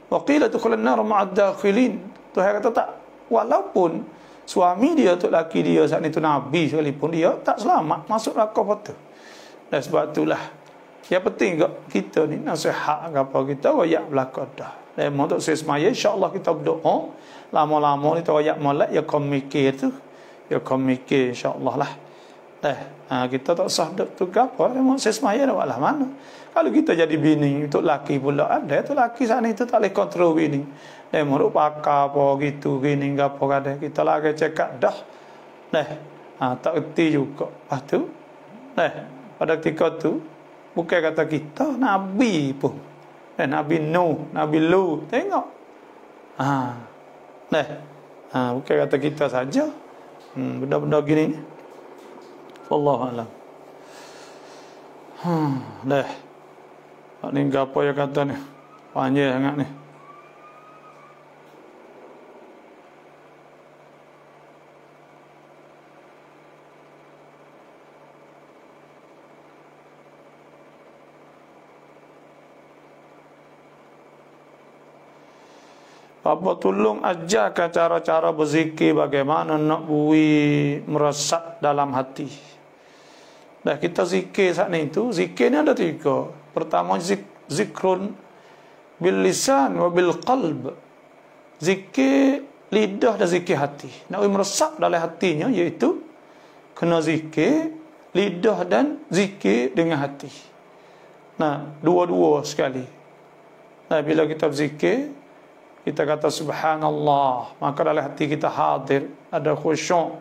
Wa qila tudkhulan nar ma'ad dakhilin. Tuhan kata tak, walaupun suami dia tu, laki dia saat itu Nabi sekalipun, dia tak selamat masuk neraka betul. Dan sebab itulah yang penting kita ni nasihat apa kita wayak belakang dah. Dan untuk semaya insya-Allah kita berdoa, lama-lama ni wayak molek ya kau mikir tu, ya kau mikir insya-Allah lah. Kita tak sah tu apa, mau semaya dah walah mana. Kalau kita jadi bini untuk laki pula ada tu, laki sana itu tak boleh kontrol bini. Dia mau pakar apa gitu gini apa kada, kita lagi cekak dah. Tak erti juga. Lepas tu pada ketika tu bukan kata kita, Nabi pun. Nabi Nuh, Nabi Lut, tengok. Bukan kata kita saja. Benda-benda gini. Wallahu a'lam. Ni apa yang kata ni? Panjang sangat ni. Apa tolong ajarkan cara-cara berzikir, bagaimana nak meresap dalam hati. Kita zikir saat ni itu, zikir ni ada 3. Pertama zikrun bil lisan wa bil qalb. Zikir lidah dan zikir hati. Nak meresap dalam hatinya, iaitu kena zikir lidah dan zikir dengan hati. Dua-dua sekali. Bila kita berzikir, kita kata subhanallah, maka dalam hati kita hadir, ada khusyuk,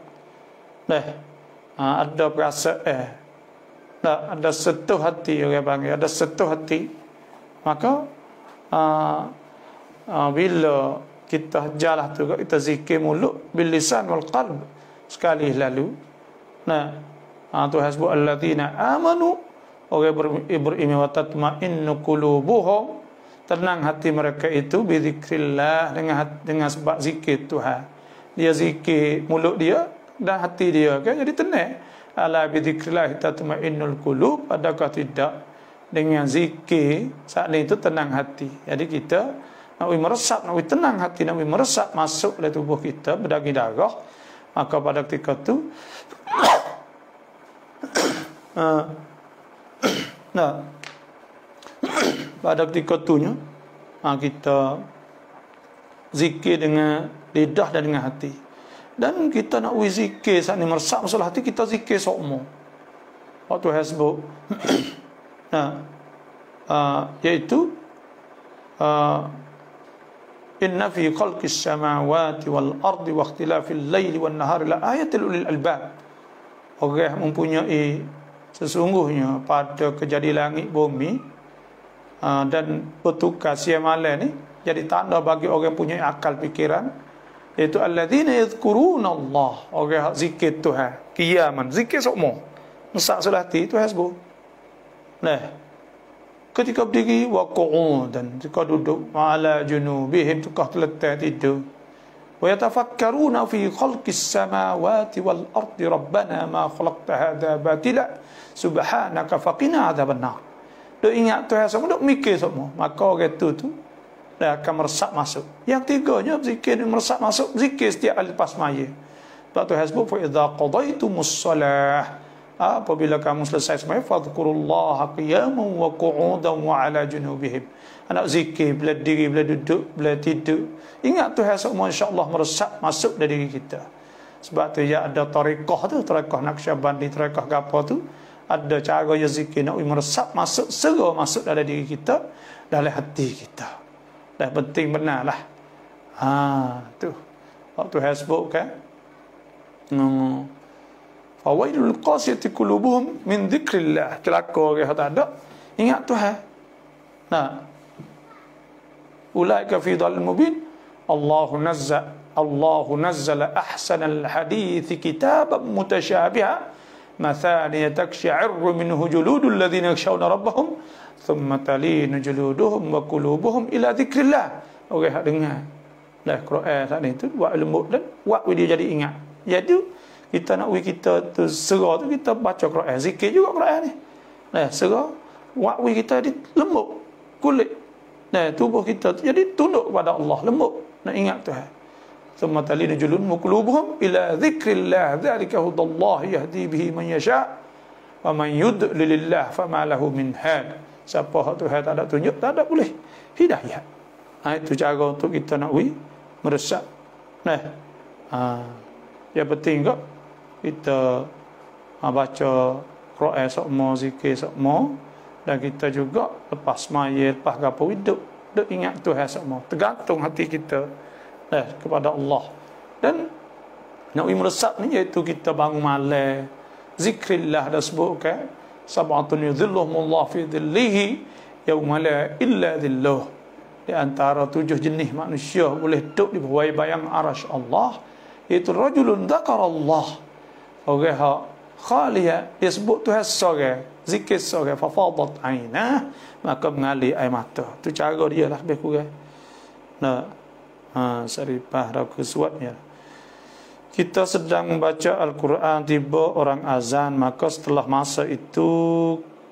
ada perasaan. ada setuh hati, orang panggil ada setuh hati, maka bila kita jalah tu kita zikir mulut bil lisan wal qalb sekali lalu. Tu hasbu alladzina amanu, orang beriman, wa tatma'innu qulubuhum, tenang hati mereka itu bi zikrillah, dengan sebab zikir Tuhan. Dia zikir mulut dia dan hati dia kan jadi tenang. Ala bi zikrillah tatma'innul qulub, adakah tidak dengan zikir saat itu tenang hati. Jadi kita nak meresap, nak tenang hati, nak meresap masuk dalam tubuh kita berdaging darah, maka pada ketika tu pada ketika tunya kita zikir dengan lidah dan dengan hati. Dan kita nak zikir saat ni meresap masuk hati, kita zikir sokmo waktu hasbuk iaitu inna fi khalqis samawati wal ardi wa ikhtilafil laili wan nahari la ayatil ulil albab. Orang mempunyai sesungguhnya pada kejadian langit bumi dan bertukar siang malam ni jadi tanda bagi orang punya akal fikiran, iaitu alladzina yadhkuruna Allah, orang zikir Tuhan qiyaman, zikir sokmo mesak selati itu hasbu. Ketika berdiri wa qu'udan, ketika duduk ala junubihim, tukah terletak tidur, wa yatafakkaruna fi khalqis samawati wal ardi rabbana ma khalaqta hadza batila subhanaka faqina adzabannar. Duk ingat Tuhan semua, duk mikir semua, maka orang tu dah akan meresap masuk. Yang tiganya zikir meresap masuk, zikir setiap kali lepas maya. Sebab tu hasbu fa idza qadaitumus shalah, apabila kamu selesai sembahyang, fadhkurullaha qiyaman wa qu'udan wa ala junubihim. Anak zikir bila diri, bila duduk, bila tidur, ingat Tuhan semua, insya-Allah meresap masuk dari diri kita. Sebab tu ya ada tarekah tu, tarekah Naqsyabandi, tarekah gapo tu, ada cara ya zikir nak meresap masuk, serah masuk dalam diri kita, dalam hati kita. Dah penting benarlah. Tu waktu hasbuk kan. Fawailul qasiyati qulubuhum min dzikrillah. Celaka orang tak ada ingat Tuhan. Ulaika fi dhalal mubin. Allahu nazzala ahsanal hadithi kitaban mutasyabiha mathaniya takshi'irru minhu juludul ladzina yakhshawna rabbahum thumma talinu juluduhum wa qulubuhum ila dzikrillah. Orang hak dengar dah Quran saat ni tu buat lembut dan buat dia jadi ingat. Jadi kita nak kita tu serah tu kita baca Quran, zikir juga Quran ni. Serah buat kita di lembut kulit. Tubuh kita tu jadi tunduk kepada Allah, lembut nak ingat Tuhan. Thumma talinu juluduhum wa qulubuhum ila dzikrillah dzalika hudallahi yahdi bihi man yasha wa man yudlilillah fama lahu min had. Siapa hak Tuhan tak ada tunjuk, tak ada boleh hidayah. Itu cara untuk kita nak meresap. Yang penting kok kita baca Quran sokmo, zikir sokmo, dan kita juga lepas maya, lepas gapo hidup, duk ingat Tuhan sokmo, tergantung hati kita kepada Allah. Dan nak meresap ni iaitu kita bangun malam, zikrillah dah sebut kan, sab'atun yudhilluhumullah fi dhillihi yauma la illa dhilluh. Di antara 7 jenis manusia boleh duduk di bawah bayang arasy Allah, iaitu rajulun dzakarallah, orang hak khalia, dia sebut Tuhan seorang, zikir seorang, fafadat ainah, maka mengalir air mata. Tu cara dia lah lebih kurang. Saripah dah kesuatnya. Kita sedang membaca Al-Quran, tiba orang azan, maka setelah masa itu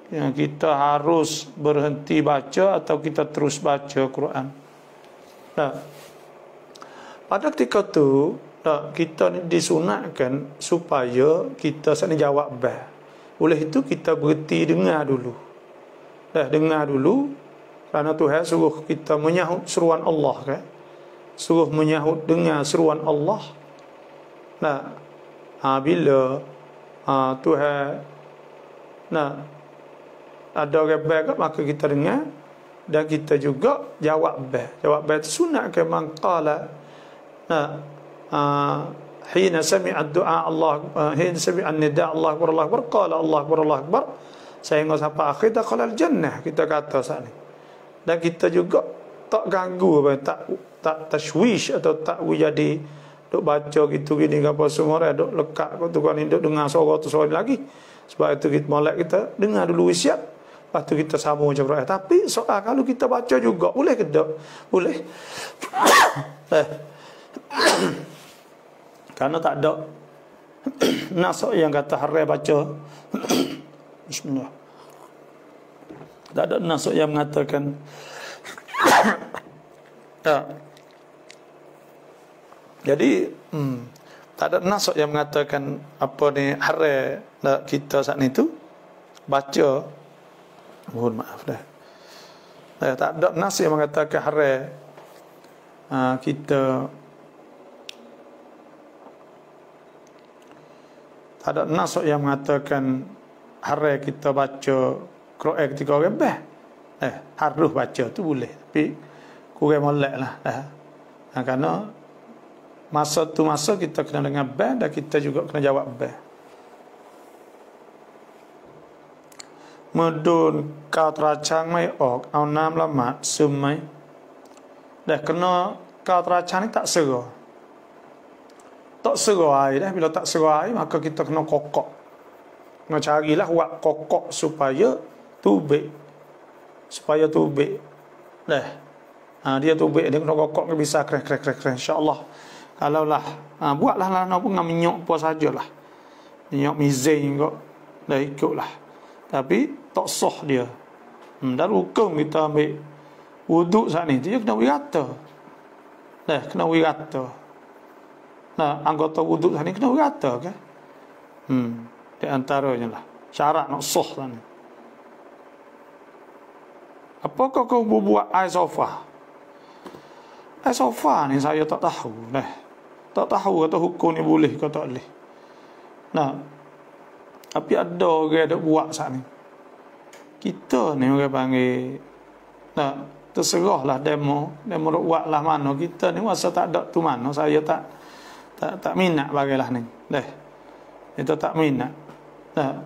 kita harus berhenti baca atau kita terus baca Quran. Pada ketika itu kita disunatkan supaya kita sana jawab bah. Oleh itu kita berhenti dengar dulu. Dengar dulu, kerana Tuhan suruh kita menyahut seruan Allah kan. Suruh menyahut dengar seruan Allah. Bila Tuhan ada orang baik, maka kita dengar dan kita juga jawab bah. Jawab bah itu sunat ke man qala hina sami'a du'a Allah, hina sami'a nida Allah akbar qala Allah akbar sehingga sampai akhir dakhalal jannah, kita kata saat ni. Dan kita juga tak ganggu apa, tak tashwish atau tak jadi duk baca gitu gini apa semua dah duk lekat kau tu kan duk dengar suara tu suara lagi. Sebab itu kita molek kita dengar dulu wasiat, lepas tu kita sambung macam mana. Tapi soal kalau kita baca juga boleh ke tak? Boleh. Karena tak ada nas yang kata haram baca bismillah. Tak ada nas yang mengatakan tak. Jadi tak ada nas yang mengatakan apa ni haram kita saat ni tu baca. Mohon maaf dah. Tak ada nas yang mengatakan haram kita. Tak ada nas yang mengatakan haram kita baca Quran ketika orang bah. Harus baca tu boleh, tapi kurang molek lah. Kerana masa tu masa kita kena dengar bah dan kita juga kena jawab bah. Medun kau teracang mai ok au nam lama sumai. Dah kena kau teracang ni tak serah. Tak serah air dah. Bila tak serah air maka kita kena kokok. Kena carilah buat kokok supaya tubik. Supaya tubik. Dah. Dia tubik dia kena kokok ke bisa krek insya-Allah. Kalaulah buatlah lah apa dengan minyak apa sajalah. Minyak mizin kok dah ikutlah. Tapi tak sah dia. Dan hukum kita ambil wuduk saat ni dia kena wirata. Dah kena wirata. Nah, anggota wuduk saat ni kena wirata kan? Di antaranya lah syarat nak sah saat ni. Apakah kau buat air sofa? Air sofa ni saya tak tahu dah. Tak tahu kata hukum ni boleh ke tak boleh. Nah, tapi ada orang ada buat saat ni. Kita ni orang panggil, nah, terserahlah demo nak buat lah mana. Kita ni masa tak ada tu mana. Saya tak minat bagilah ni. Dah. Kita tak minat. Nah,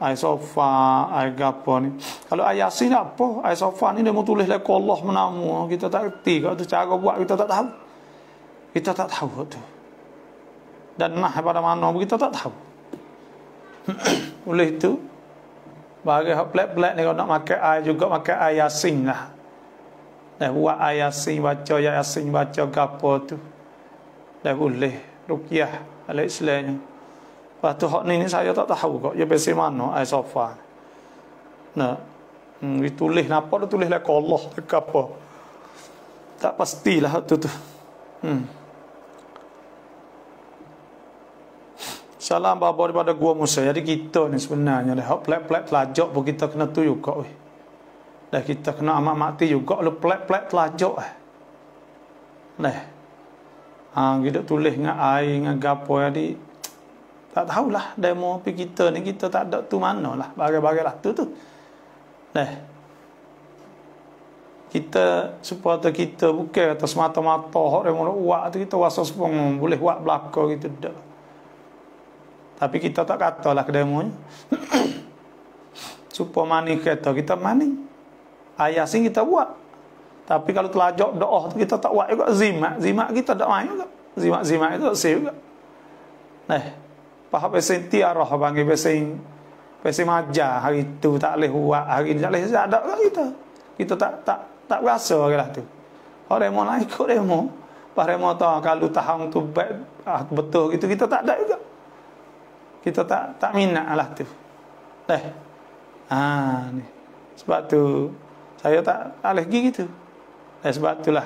air sofa, air gapo ni. Kalau air yasin apa? Air sofa ni dia mau tulis lek Allah menamu. Kita tak erti kalau tu cara buat kita tak tahu. Kita tak tahu tu. Dan nah pada mana kita tak tahu. Oleh itu bagi hak pelik-pelik ni kalau nak makan air juga makan air yasin lah. Dah buat air yasin baca yasin baca gapo tu. Dah boleh ruqyah ala Islamnya. Lepas tu hak ni saya tak tahu kok dia besi mana air sofa. Nah, ditulis napa dia tulis lek Allah ke apa. Tak pastilah tu. Salam bapa daripada gua Musa. Jadi kita ni sebenarnya dah pelik-pelik telajak pun kita kena tu juga weh. Dah kita kena amat mati juga lu pelik-pelik telajak Dah. Kita tulis dengan air dengan gapo jadi tak tahulah demo pi kita ni kita tak ada tu manalah. Bagai-bagailah tu. Dah. Kita supaya kita bukan atas mata-mata hak demo buat tu kita rasa sepong boleh buat belaka gitu dak. Tapi kita tak katalah ke demonya. Supaya mani kata kita mani. Ayat sing kita buat. Tapi kalau telajak doa tu kita tak buat juga zimat kita tak main juga. Zimat itu sih juga. Nah, faham pesen tiarah panggil pesen maja hari tu tak boleh buat, hari ni tak boleh ada kat kita. Kita tak rasa lah tu. Orang demo lain ikut demo. Pas demo tahu kalau tahang tu betul gitu kita tak ada juga. Kita tak minat lah tu. Ni. Sebab tu saya tak lagi gitu. Sebab itulah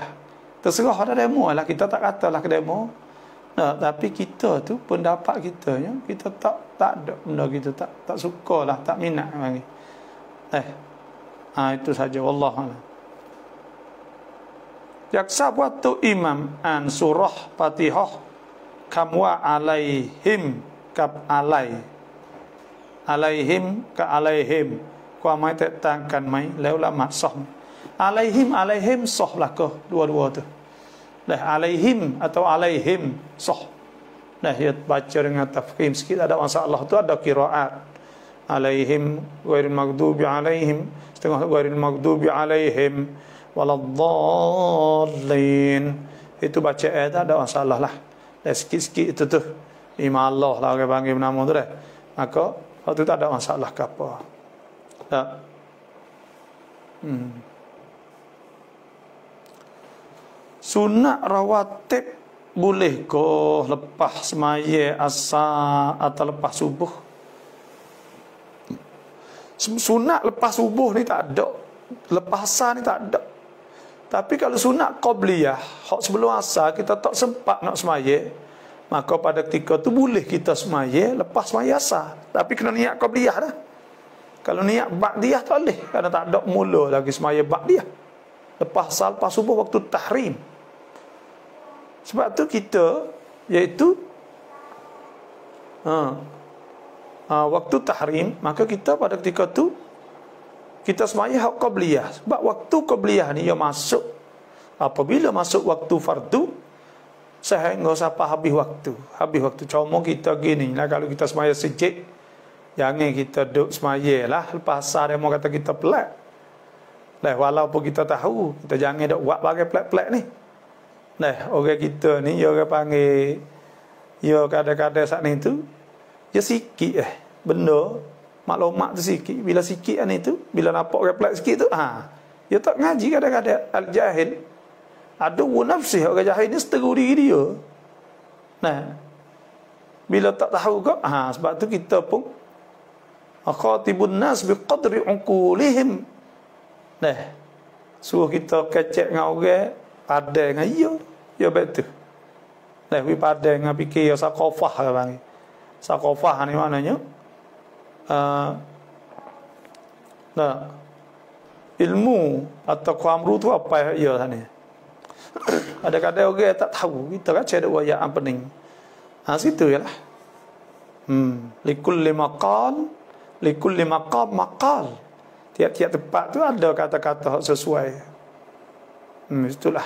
terserah ada demo lah. Kita tak katalah ke demo. Tapi kita tu pendapat kita ya, kita tak ada benda gitu, tak sukalah, tak minat lagi. Itu saja wallahu. Jaksa buat tu imam an surah Fatihah kamwa alaihim kap alaihim ka alaihim kwa mai tangkan mai leulah maksah alaihim sah lah ke dua-dua tu dah alaihim atau alaihim sah dah ya baca dengan tafkhim sikit ada masalah tu ada qiraat alaihim ghairil maghdubi alaihim, setengah ghairil maghdubi alaihim waladdallin. Itu baca tak ada masalah lah. Sikit-sikit itu tu Imam Allah lah orang panggil nama tu dah. Maka waktu tu tak ada masalah ke apa. Tak. Sunat rawatib boleh ke lepas semaya asar atau lepas subuh? Sunat lepas subuh ni tak ada, lepas asar ni tak ada. Tapi kalau sunat qabliyah, hak sebelum asar kita tak sempat nak semaya, maka pada ketika tu boleh kita semaya lepas semaya asar. Tapi kena niat qabliyah dah. Kalau niat ba'diyah tak boleh, kerana tak ada mula lagi semaya ba'diyah. Lepas asar, lepas subuh waktu tahrim. Sebab tu kita iaitu waktu tahrim, maka kita pada ketika tu kita semaya hak qabliyah. Sebab waktu qabliyah ni ia masuk apabila masuk waktu fardu sehingga sampai habis waktu. Habis waktu cuma kita gini lah, kalau kita semaya sejik, jangan kita duduk semaya lah lepas asar dia mau kata kita pelak. Lah walaupun kita tahu, kita jangan duk buat bagai pelak-pelak ni. Nah, orang kita ni, dia orang panggil, dia kadang-kadang saat ni tu, dia sikit benda, maklumat tu sikit. Bila sikit ni tu, bila nampak orang pelak sikit tu, dia tak ngaji kadang-kadang. Al-jahil, ada nafsih, orang jahil ni seteru diri dia. Nah, bila tak tahu kok, sebab tu kita pun, akhatibun nas biqadri uqulihim. Nah, suruh kita kecek dengan orang, padai dengan ya betul. Dah wi padai dengan fikir sakofah ke bang. Sakofah ni maknanya ilmu atau kuamru tu apa ya ni. Kadang-kadang orang tak tahu, kita kan cakap waya apa pening. Situ yalah. Likulli maqal, likulli maqam maqal. Tiap-tiap tempat tu ada kata-kata sesuai. Itulah.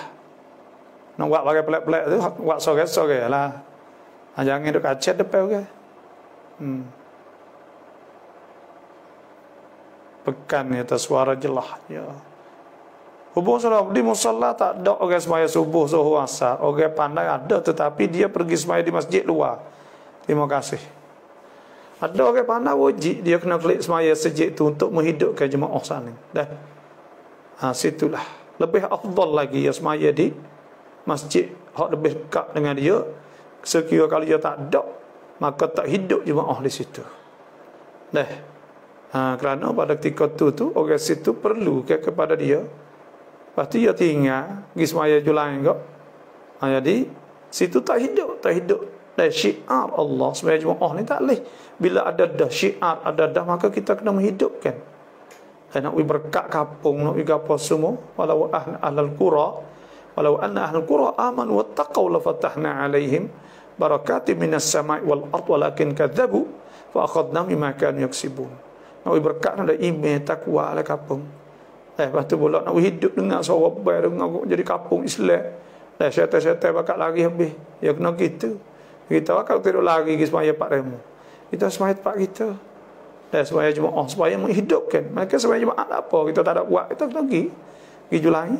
Nak buat pakai pelak-pelak tu, buat sore-sore lah. Jangan duk kacet depan ke. Pekan ni atas suara jelas. Ya. Hubung salam di musalla tak ada orang semaya subuh, zuhur, asar. Orang pandai ada, tetapi dia pergi semaya di masjid luar. Terima kasih. Ada orang pandai wajib, dia kena klik semaya sejid tu untuk menghidupkan jemaah sana. Dah. Situlah. Lebih afdal lagi ya semaya di masjid hak lebih dekat dengan dia. Sekiranya kalau dia tak ada, maka tak hidup jemaah di situ. Dah. Kerana pada ketika tu orang situ perlu kepada dia. Lepas tu dia tinggal pergi semaya julang kok. Jadi situ tak hidup. Dan syiar Allah semaya jemaah ni tak boleh. Bila ada dah syiar, ada dah, maka kita kena menghidupkan. Dan nak berkat kampung, nak apa semua, walau ahlul qura, walau anna ahlul qura amanu wattaqau la fatahna alaihim barakatin minas sama'i wal ard walakin kadzabu fa akhadna bima kanu yaksibun. Nak berkat ada iman takwa ala kampung. Lepas tu pula nak hidup dengan sahabat dengan jadi kampung Islam. Syaitan-syaitan bakal lari habis. Ya kena gitu. Kita bakal tidur lari ke semaya pak remu. Kita semaya tempat kita. Dan supaya jemaah, supaya menghidupkan. Mereka supaya jemaah apa, kita tak ada buat, kita pergi julang.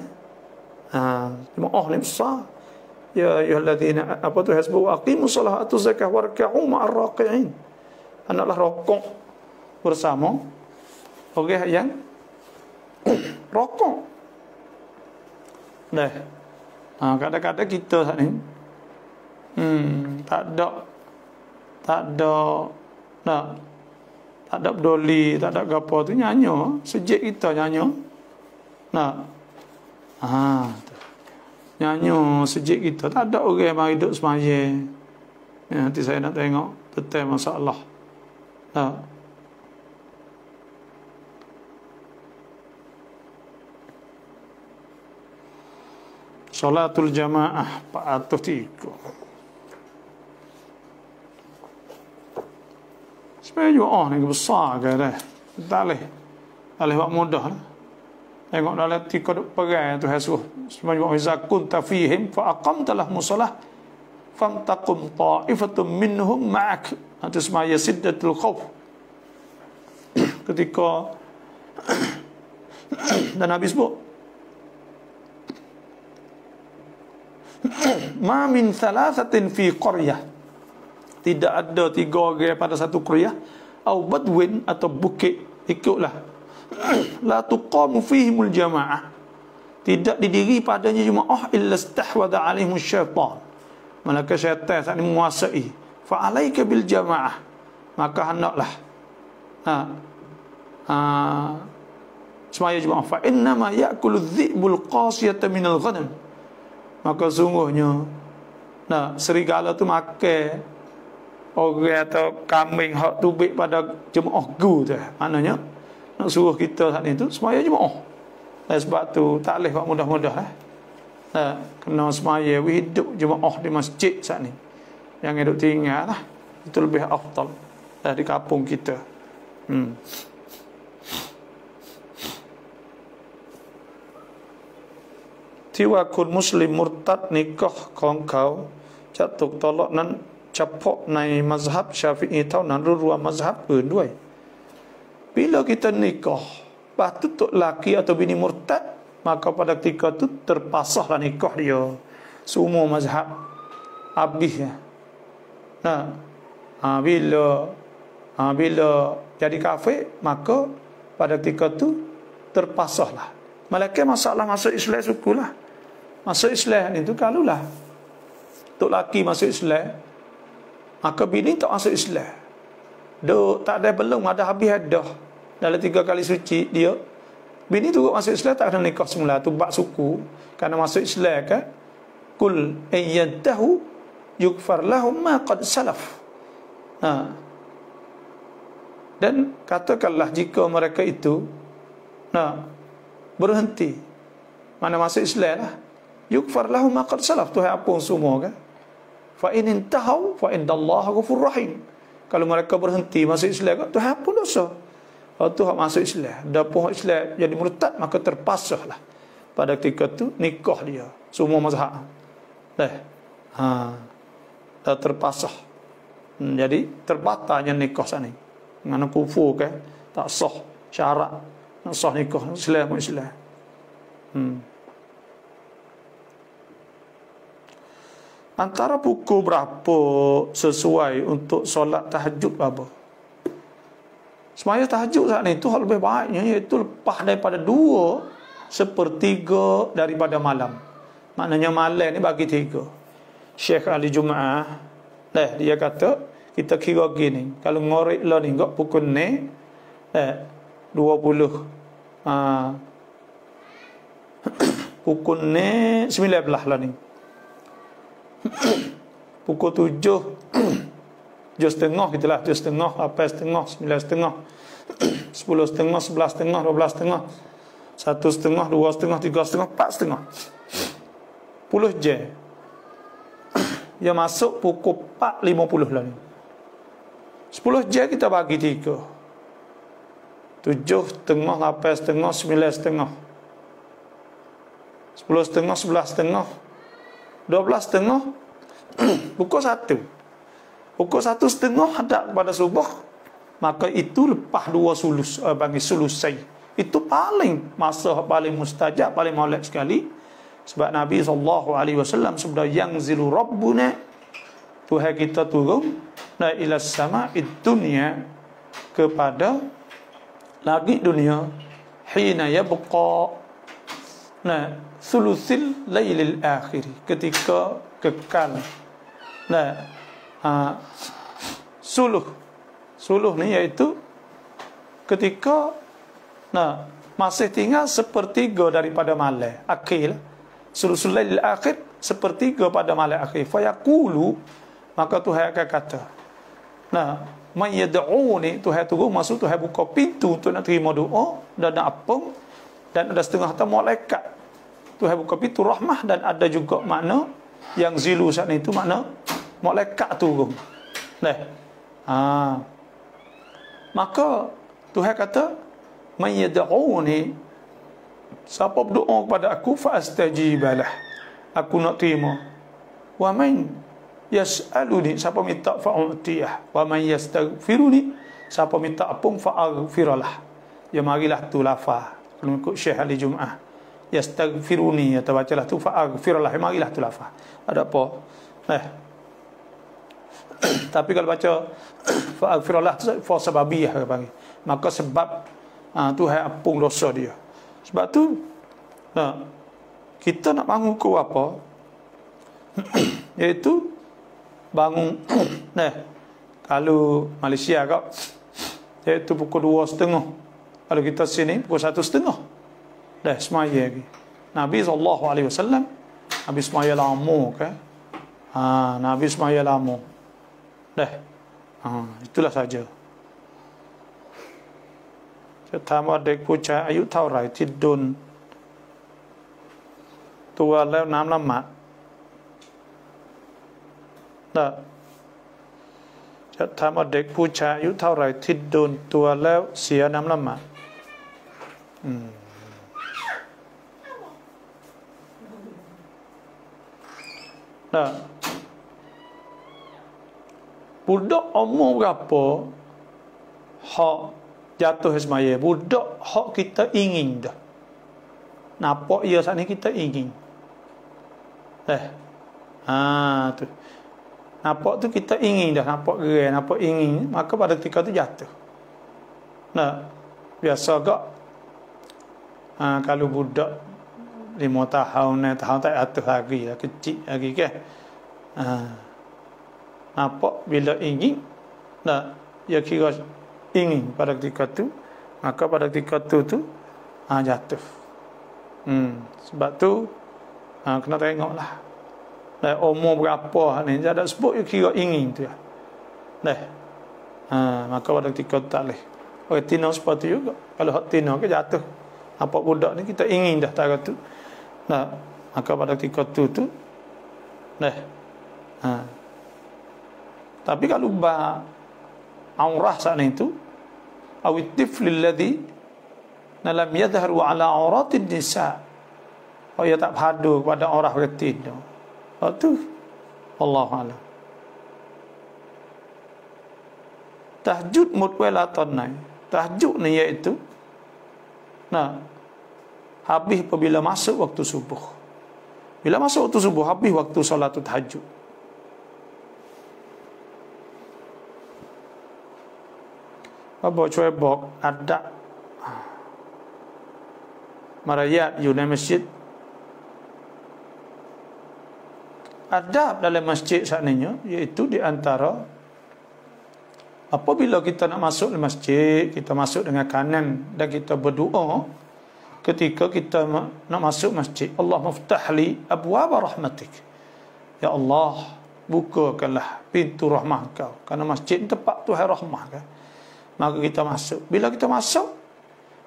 Jemaah ni besar. Ya ayyuhalladzina apa tu hasbu aqimus salah atu zakah warka'u ma'ar raqi'in. Hendaklah rokok bersama orang yang rokok. Nah, kadang-kadang kita saat ni tak ada peduli, tak ada apa tu nyanyi, sejak kita nyanyi. Nyanyi sejak kita, tak ada orang yang mari duduk semaya. Nanti saya nak tengok detail masalah. Salatul jamaah 403. Sebenarnya jemaah ni besar ke dah. Tak boleh. Tak boleh buat mudah lah. Tengok dalam tiga perang tu Yesus. Sebenarnya jemaah zakun tafihim fa aqamtalah musallah famtaqum ta'ifatum minhum ma'ak. Itu semaya siddatul khawf. ketika dan Nabi sebut ma min thalathatin fi qaryah, tidak ada 3 orang pada satu qaryah, au badwin atau bukit, ikutlah, la tuqamu fihimul jamaah, tidak didiri padanya jemaah, illa istahwadha alaihim syaitan, malaikat syaitan saat ini menguasai, fa alaika bil jamaah, maka hendaklah semaya jemaah, fa inna ma ya'kulu dhi'bul qasiyata minal ghanam, maka sungguhnya serigala tu makan orang atau kambing hak tubik pada jemaah gu tu. Maknanya nak suruh kita saat itu semaya jemaah. Sebab tu tak boleh buat mudah-mudah kena semaya hidup jemaah di masjid saat ni. Yang hidup tinggal lah, itu lebih afdal di kampung kita. Tiwakun muslim murtad nikahของเขาจะตกตลอดนั้นเฉพาะในมัซฮับชาฟิอีเท่านั้นหรือรวมมัซฮับอื่นด้วย bila kita nikah patut tok laki atau bini murtad, maka pada ketika itu terpasahlah nikah dia semua mazhab habis ya. Bila jadi kafir, maka pada ketika itu terpasahlah. Malaikat masalah masuk Islam sukulah. Masuk Islam itu kalulah tok laki masuk Islam, maka bini tak masuk Islam. Tak ada belum ada habis dah. Dalam 3 kali suci dia, bini tu masuk Islam tak kena nikah semula tu bab suku. Karena masuk Islam kan, kul ayyantahu yughfar lahum ma qad salaf. Dan katakanlah jika mereka itu berhenti, mana masuk Islam lah, yughfar lahum ma qad salaf, Tuhan ampun semua kan. Fa in intahu fa indallaha ghafurur rahim. Kalau mereka berhenti masuk Islam, Tuhan ampun dosa. Kalau Tuhan masuk Islam, dah pun Islam jadi murtad, maka terpasahlah pada ketika itu nikah dia semua mazhab. Dah terpasah. Jadi terbatalnya nikah sana. Mana kufur kan, tak sah syarat nak sah nikah Islam. Antara pukul berapa sesuai untuk solat tahajud apa? Semaya tahajud saat itu hal lebih baiknya iaitu lepas daripada 2/3 daripada malam. Maknanya malam ni bagi 3. Syekh Ali Jum'ah dia kata kita kira gini, kalau ngorek lah ni pukul ni 20 pukul ni 19 lah ni. Pukul 7 7:30 gitulah, 7:30, 8:30, 9:30, 10:30, 11:30, 12:30, 1:30, 2:30, 3:30, 4:30, 10 jam. Dia masuk pukul 4.50 lah ni. 10 jam kita bagi 3. 7:30, 8:30, 9:30, 10:30, 11:30, 12:30, pukul 1. Pukul 1:30 ada pada subuh, maka itu lepas 2 sulus, bagi sulusai. Itu paling masa paling mustajab, paling molek sekali. Sebab Nabi SAW sebab yang zilu rabbuna, Tuhan kita turun ila sama'id dunya, kepada langit dunia, hina yabqa thuluthil lailil akhir, ketika kekal suluh ni iaitu ketika masih tinggal 1/3 daripada malam akhir. Sulusul lailil akhir, 1/3 pada malam akhir. Fayaqulu, maka Tuhan akan kata, man yad'uni, Tuhan turun masuk, Tuhan buka pintu untuk nak terima doa dan nak apung, dan ada setengah tu malaikat. Tuhan buka pintu rahmah, dan ada juga makna yang zilu saat itu makna malaikat turun. Maka Tuhan kata, man yad'uni, siapa berdoa kepada aku, fa astajibalah, aku nak terima. Wa man yas'aluni, siapa minta fa u'tiyah. Wa man yastaghfiruni, siapa minta ampun fa'aghfirlah, ya marilah tu lafaz kalau ikut Syekh Ali Jumaah, yastaghfiruni, atau bacalah tu fa'aghfirlah, ya marilah tu lafaz. Ada apa? Tapi kalau baca fa'aghfirlah tu fa sababiyah dia panggil, maka sebab Tuhan ampun dosa dia. Sebab tu kita nak bangun ke apa? Iaitu bangun kalau Malaysia kau iaitu pukul 2:30, kalau kita sini pukul 1:30 dah semaya lagi. Nabi SAW Nabi semaya lama kan, Nabi semaya lama dah, itulah saja. Saya tanya ด็กผู้ชายอายุเท่าไหร่ที่โดนตัวแล้วน้ำละหมาดจะถามว่าเด็กผู้ชายอายุเท่าไหร่ที่โดนตัวแล้วเสียน้ำละหมาดbudak umur berapa hak jatuh semaya? Budak hak kita ingin dah. Nampak ia saat ni kita ingin. Tu. Nampak tu kita ingin dah, nampak gerai, nampak ingin, maka pada ketika tu jatuh. Biasa gak kalau budak 5 tahun, 6 tahun tak jatuh lagi lah, kecil lagi kan. Nampak bila ingin, dia kira ingin pada ketika tu, maka pada ketika tu jatuh. Sebab tu kena tengoklah. Umur berapa ni dia ada sebut dia kira ingin tu ya. Maka pada ketika tu tak boleh. Orang tino seperti juga. Kalau hak tino ke jatuh. Nampak budak ni kita ingin dah tahu tu. Maka pada ketika tu tapi kalau aurah saat itu awit tiflil ladzi lam yadhharu ala auratin nisa, ia tak padu kepada aurah betina. Itu wallahu a'lam. Tahajud mutwalatan ni, tahajud ni iaitu habis apabila masuk waktu subuh. Bila masuk waktu subuh, habis waktu solat tahajud. Apa cuy bok ada marayatอยู่ใน masjid. Adab dalam masjid saknanya iaitu di antara apabila kita nak masuk ke masjid, kita masuk dengan kanan dan kita berdoa ketika kita nak masuk masjid. Allah muftahli abwaab rahmatik. Ya Allah, bukakanlah pintu rahmat Kau. Karena masjid tempat Tuhan rahmah kan. Maka kita masuk. Bila kita masuk,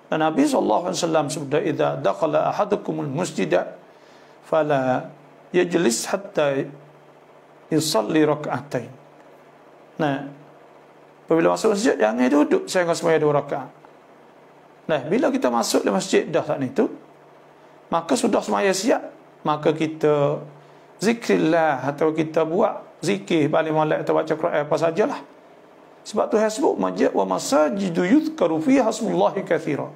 dan Nabi SAW sabda, idza dakhala ahadukumul masjida fala yajlis hatta yusalli rak'atain. Apabila masuk masjid jangan duduk sehingga sembahyang 2 rakaat. Bila kita masuk ke masjid dah saat itu, maka sudah sembahyang siap, maka kita zikrillah atau kita buat zikir balik molek atau baca Quran apa sajalah. Sebab Tuhan sebut wa masajidu yuzkaru fiha hasmullahi katsira.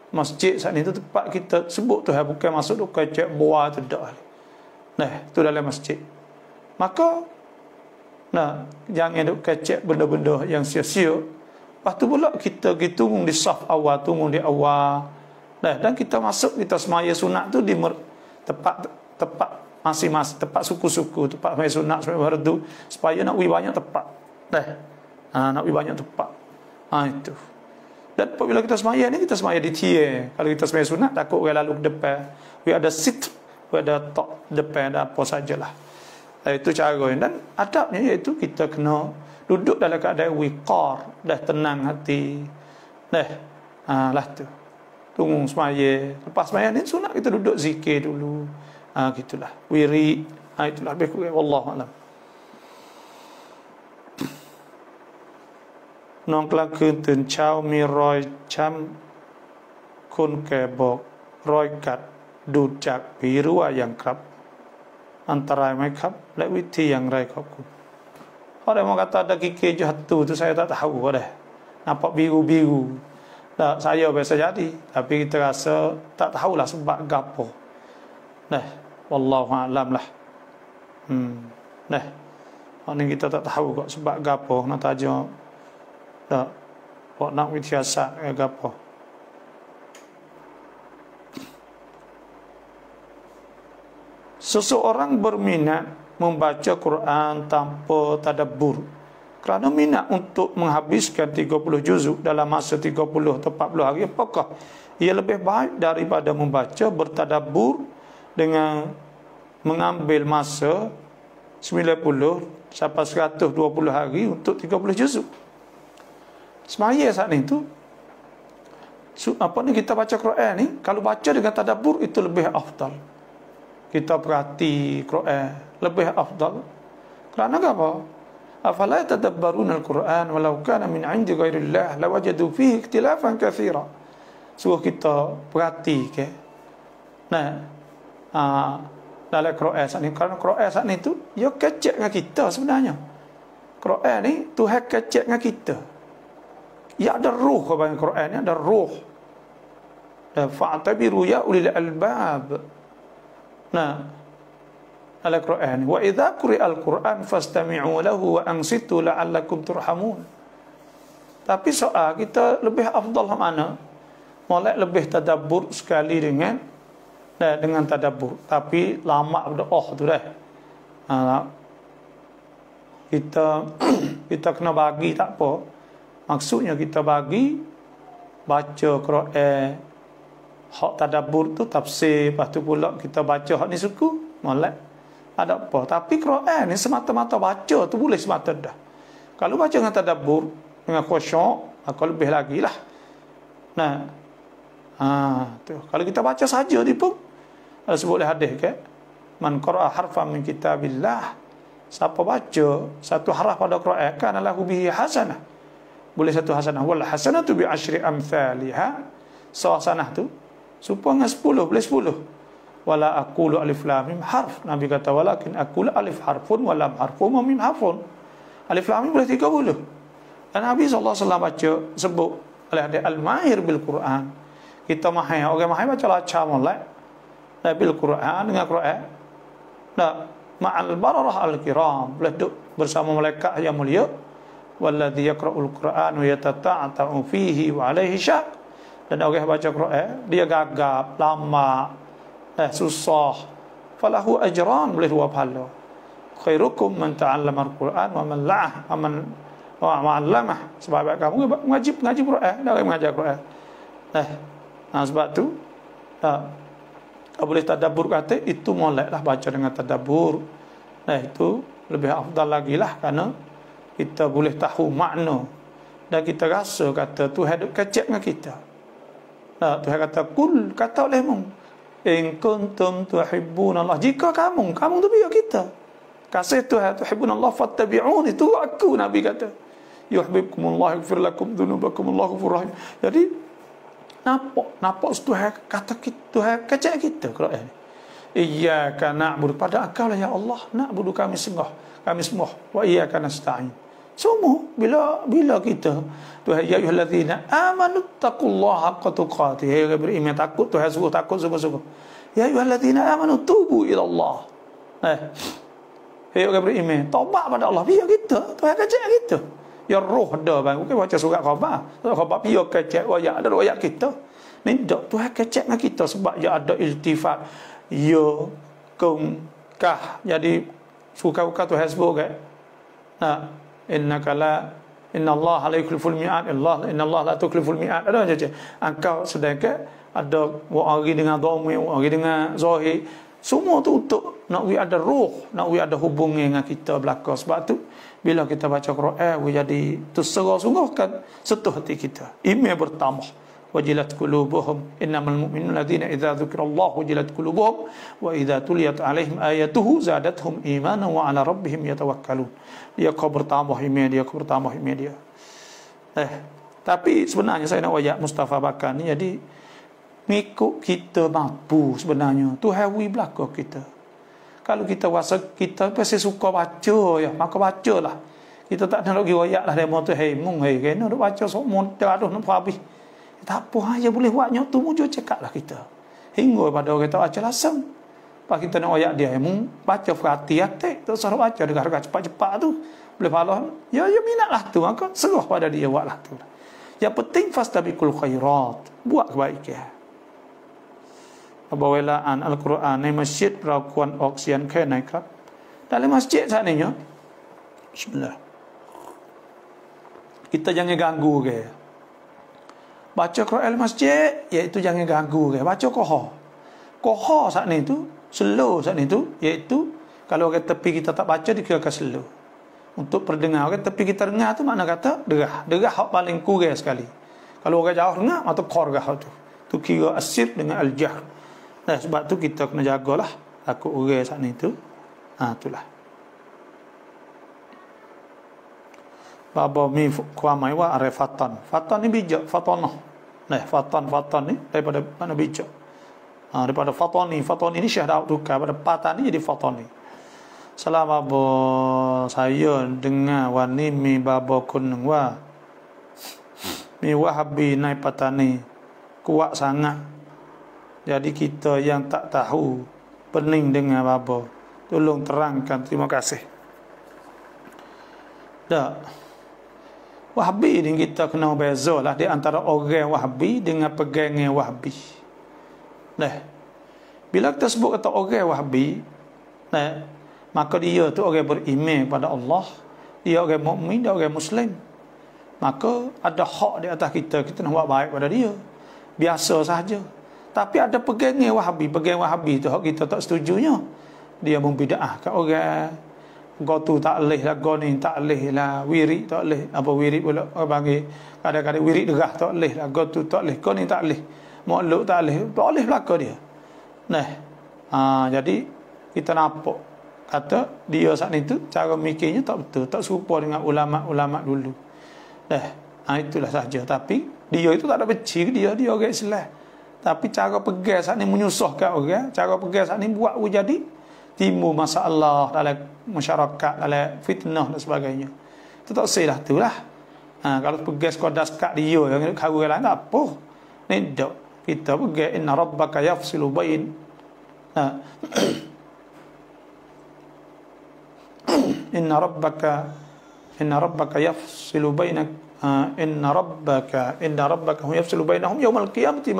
Masjid saat itu tempat kita sebut Tuhan, bukan masuk duk kecek buah tu dak. Itu dalam masjid. Maka jangan duk kecek benda-benda yang sia-sia. Lepas tu pula kita tunggu di saf awal, tunggu di awal. Dan kita masuk, kita semaya sunat tu di tempat masing-masing, tempat suku-suku, tempat semaya sunat, semaya fardu, supaya nak banyak tempat. Nak banyak tempat. Itu. Dan apabila kita semaya ni, kita semaya di tier. Kalau kita semaya sunat, takut orang lalu ke depan. We ada sit, we ada top depan, ada apa sajalah. Itu cara. Dan adabnya iaitu kita kena duduk dalam keadaan wiqar, dah tenang hati. Lah tu. Tunggu semaya. Lepas semaya ni sunat kita duduk zikir dulu. Gitulah. Wiri. Itulah lebih kurang. Wallahu a'lam. น้องกลางคืนตื่นเช้ามีรอยช้ำคนแก่บอกรอยกัดดูดจากผีหรือว่าอย่างครับอันตรายไหมครับและวิธีอย่างไรขอบคุณ Ada orang kata ada kiki jatuh tu saya tak tahu dah. nampak biru-biru. Tak, saya biasa jadi, tapi kita rasa tak tahulah sebab gapo. Nah, wallahu a'lam lah. Nah, ni kita tak tahu kok sebab gapo nak taja. Tak. Kok nak wiasat gapo. Seseorang berminat membaca Quran tanpa tadabbur kerana minat untuk menghabiskan 30 juzuk dalam masa 30 atau 40 hari, apakah ia lebih baik daripada membaca bertadabbur dengan mengambil masa 90 sampai 120 hari untuk 30 juzuk? Semaya saat ni tu kita baca Quran ni, kalau baca dengan tadabbur itu lebih afdal. Kita perhati Quran lebih afdal. Kerana apa? Afala tadabbaruna al-Quran walau kana min 'indi ghairillah lawajadu fihi ikhtilafan katsira. Suruh kita perhati ke. Nah, dalam Quran saat ni, kerana Quran saat ni tu dia kecek dengan kita sebenarnya. Quran ni Tuhan kecek dengan kita. Ya ada ruh kepada Quran ni, ada ruh. Fa'tabiru ya ulil albab. Nah, Al-Quran, wa idza quri'al Quran fastami'u lahu wa ansitu la'allakum turhamun. Tapi soal kita lebih afdal mana? Molek lebih tadabbur sekali dengan tadabbur, tapi lama berdoa tu dah. Kita kena bagi tak apa. Maksudnya kita bagi baca Quran hak tadabbur tu tafsir, lepas tu pula kita baca hak ni suku, molek ada apa. Tapi Quran ni semata-mata baca tu boleh semata dah. Kalau baca dengan tadabbur, dengan khusyuk, maka lebih lagi lah. Nah, tu. Kalau kita baca saja ni pun ada sebut oleh hadis ke, man qara'a harfan min kitabillah, siapa baca satu haraf pada Quran, kana lahu bihi hasanah, boleh satu hasanah. Wal hasanatu bi asyri amsalha, hasanah tu supaya 10 boleh 10. Wala aqulu alif lam mim harf, Nabi kata walakin aqulu alif harfun wa lam harfun wa mim harfun. Alif lam mim boleh 30. Dan Nabi sallallahu alaihi wasallam baca sebut oleh hadis al-mahir bil Quran. Kita mahir, orang mahir baca laca molek bil Quran, dengan Quran. Nah, ma'al bararah al-kiram, boleh duduk bersama malaikat yang mulia. Walladzi yaqra'ul Quran wa yatata'atu fihi wa alaihi syak. Dan orang baca Quran, dia gagap, lama, susah, falahu ajran, boleh 2 pahala. Khairukum man ta'allama al-Quran wa man la'ah wa man 'allamah. Sebab kamu ngaji Quran, dah mengajar Quran. Sebab tu boleh tadabbur kata itu moleklah baca dengan tadabbur. Itu lebih afdal lagi lah, kerana kita boleh tahu makna dan kita rasa kata Tuhan duk kecek dengan kita. Tuhan kata kul, kata olehmu, in kuntum tuhibbunallah, jika kamu tu biar kita kasih Tuhan, tuhibbunallah fattabi'un, itu aku, Nabi kata yuhibbukumullah yaghfir lakum dzunubakum wallahu ghafurur rahim. Jadi nampak Tuhan kata kita, Tuhan kecek kita Quran. Iyyaka na'budu, pada engkau lah ya Allah na'budu, kami semua, wa iyyaka nasta'in. Semua bila kita Tuhan, ya ayyuhallazina amanu taqullaha haqqa tuqatih, ya orang beriman takut Tuhan, suruh takut sungguh-sungguh. Ya ayyuhallazina amanu tubu ila Allah. Ya orang beriman taubat pada Allah, biar kita Tuhan kecek kita. Ya roh dah bang, bukan baca surat khabar biar kecek ayat, ada ayat kita. Ni dak Tuhan kecek dengan kita sebab dia ada iltifat. Ya kum kah, jadi suka-suka Tuhan sebut ke. Innaka la innallaha la yukhliful mi'ad, innallaha la tukhliful mi'ad. Ada saja. Engkau sedangkan ada orang dengan dhamir, orang dengan zahir. Semua tu untuk nak ada roh, nak ada hubungan dengan kita belaka. Sebab tu bila kita baca Quran, jadi terserah sungguh kan sentuh hati kita. Iman bertambah. Wajilat qulubuhum innamal mu'minuna alladzina idza dzukirallahu wajilat qulubuhum wa idza tuliyat 'alaihim ayatuhu zadatuhum imanan wa 'ala rabbihim yatawakkalun. Dia kau bertambah iman dia, tapi sebenarnya saya nak ayat Mustafa Bakar ni, jadi ngikut kita mampu sebenarnya Tuhan wi belaka kita. Kalau kita rasa kita pasti suka baca ya, maka bacalah. Kita tak nak pergi royak lah demo tu, hei mung hei kena duk baca sok mudah aduh nak habis. Tak apa aja boleh buatnya tu muncul cekak lah kita. Hingga pada orang kata baca langsung. Pas kita nak royak dia, mung baca hati-hati tu suruh baca dengan harga cepat-cepat tu. Boleh falah. Ya minatlah tu, maka serah pada dia buatlah tu. Yang penting fastabiqul khairat, buat kebaikan. Abawelaan Al-Quranในmasjid เราควรออกเสียงแค่ไหนครับ dalam masjid saat ini ya. Bismillah. Kita jangan ganggu ke. Baca Quran masjid iaitu jangan ganggu ke. Baca Qoha saat ni tu slow saat ni tu iaitu kalau orang tepi kita tak baca dikirakan slow. Untuk pendengar orang tepi kita dengar tu makna kata derah hak paling kurang sekali. Kalau orang jauh dengar maka qor gah tu. Tu kira asir dengan al-jahr. Nah, sebab tu kita kena jagalah takut orang saat ni tu. Itulah. Baba mi kuam mai wa arefatan. Fatan ni bijak, fatanah. Nah, fatan ni daripada mana bijak. Daripada fatani ni syahdah tukar pada patan ni jadi fatani. Salam baba saya dengar wani mi baba kunung wa mi wahabi nai patani kuat sangat. Jadi kita yang tak tahu pening dengan baba, tolong terangkan. Terima kasih. Dah. Wahabi ni kita kena bezalah di antara orang Wahabi dengan pegangan Wahabi. Nah. Bila kita sebut kata orang Wahabi, nah, maka dia tu orang beriman kepada Allah, dia orang mukmin, dia orang Muslim. Maka ada hak di atas kita nak buat baik pada dia. Biasa sahaja. Tapi ada pegangan Wahabi tu hak kita tak setujunya. Dia membida'ahkan orang. Kau tu tak leh lah, kau ni tak leh lah, wirid tak leh. Apa wirid pula orang panggil, kadang-kadang wirid derah tak leh lah, kau tu tak leh, kau ni tak leh, makluk tak leh belakang dia. Nah, jadi kita nampak kata dia saat itu cara mikirnya tak betul, tak serupa dengan ulama-ulama dulu. Nah, itulah saja. Tapi dia itu tak ada benci dia orang Islam. Tapi cara pegang saat ni menyusahkan orang, cara pegang saat ni buat jadi timbul masalah dalam masyarakat, dalam fitnah dan sebagainya. Itu tak salah tu lah. Kalau pegang sekadar sekat dia yang kau lain tak apa. Ni tak. Kita pegang inna rabbaka yafsilu bain. Inna rabbaka yafsilu bainak inna rabbaka hum yafsilu bainahum yaumal qiyamati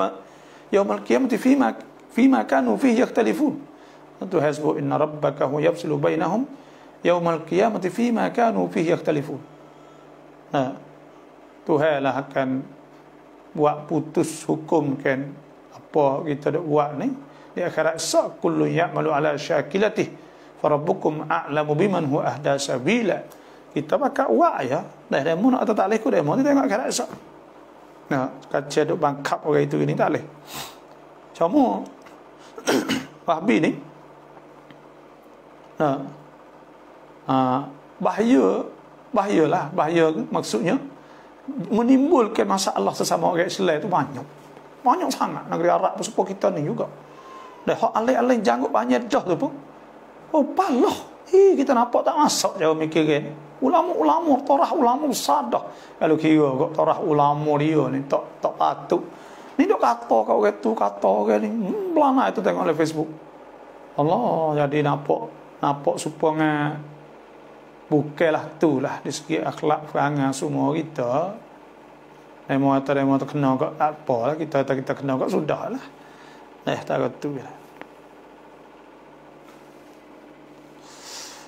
fima kanu fihi yakhtalifun. Itu hasbu inna rabbaka huwa yafsilu bainahum yaumal qiyamati fima kanu fihi yakhtalifun. Tuhan lah akan buat putus hukum kan apa kita dak buat ni di akhirat esok. Kullu ya'malu ala syakilatihi farabbukum a'lamu biman huwa ahda sabila. Kita pakai buat ya. Dah demo nak atau tak leh ku demo ni tengok akhirat esok. Kaca duk bangkap orang itu ini tak leh. Cuma Wahabi ni bahaya maksudnya menimbulkan masalah sesama orang Islam itu banyak sangat. Negeri Arab pun serupa kita ni juga. Dah hak alai-alai janggut banyak dah tu pun palah kita nampak tak masuk jauh mikir kan. Ulama torah ulama sadah kalau kira kok torah ulama dia ni tak patut ni dok kata kau orang tu kata orang ni belana itu tengok oleh Facebook. Allah, jadi nampak supaya bukanlah itulah di segi akhlak perangai semua kita. Demo kena kok tak apalah, kita kena kok sudahlah. Tak tu lah.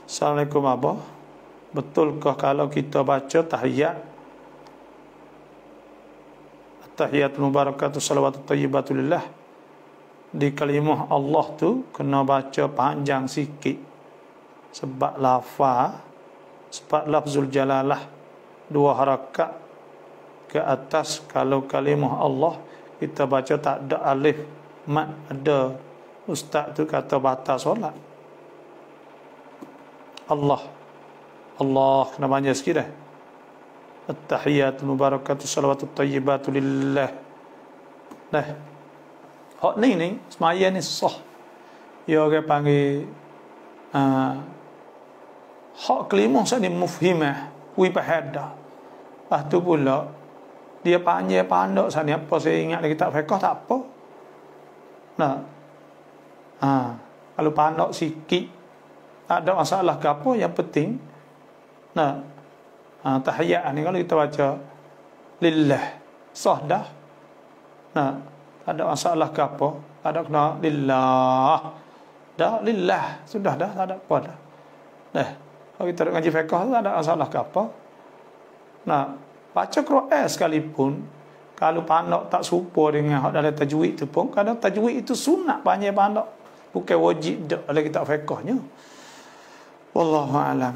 Assalamualaikum abah. Betulkah kalau kita baca tahiyatul mubarakatuh salawatut thayyibatulillah di kalimah Allah tu kena baca panjang sikit sebab lafzul jalalah 2 harakat ke atas. Kalau kalimah Allah kita baca tak ada alif mat, ada ustaz tu kata batal solat. Allah kena banyak sikit dah. At-tahiyatul mubarakatuh salawatut thayyibatu lillah. Hak ni semaya ni sah. Ya orang panggil hak kelimah sini mufhimah. wi pahada. Lepas tu pula dia panjang pandok sana apa saya ingat lagi tak fiqh tak apa. Nah. Kalau pandok sikit tak ada masalah ke apa, yang penting tahiyat ni kalau kita baca lillah sah dah. Tak ada masalah ke apa, tak ada kena lillah. Dah lillah sudah dah, tak ada apa dah. Kalau kita ngaji fiqh tak ada masalah ke apa. Baca Quran sekalipun kalau pandok tak serupa dengan hak dalam tajwid tu pun, kadang tajwid itu sunat panjang pandok, bukan wajib dak dalam kitab fiqhnya. Wallahu a'lam.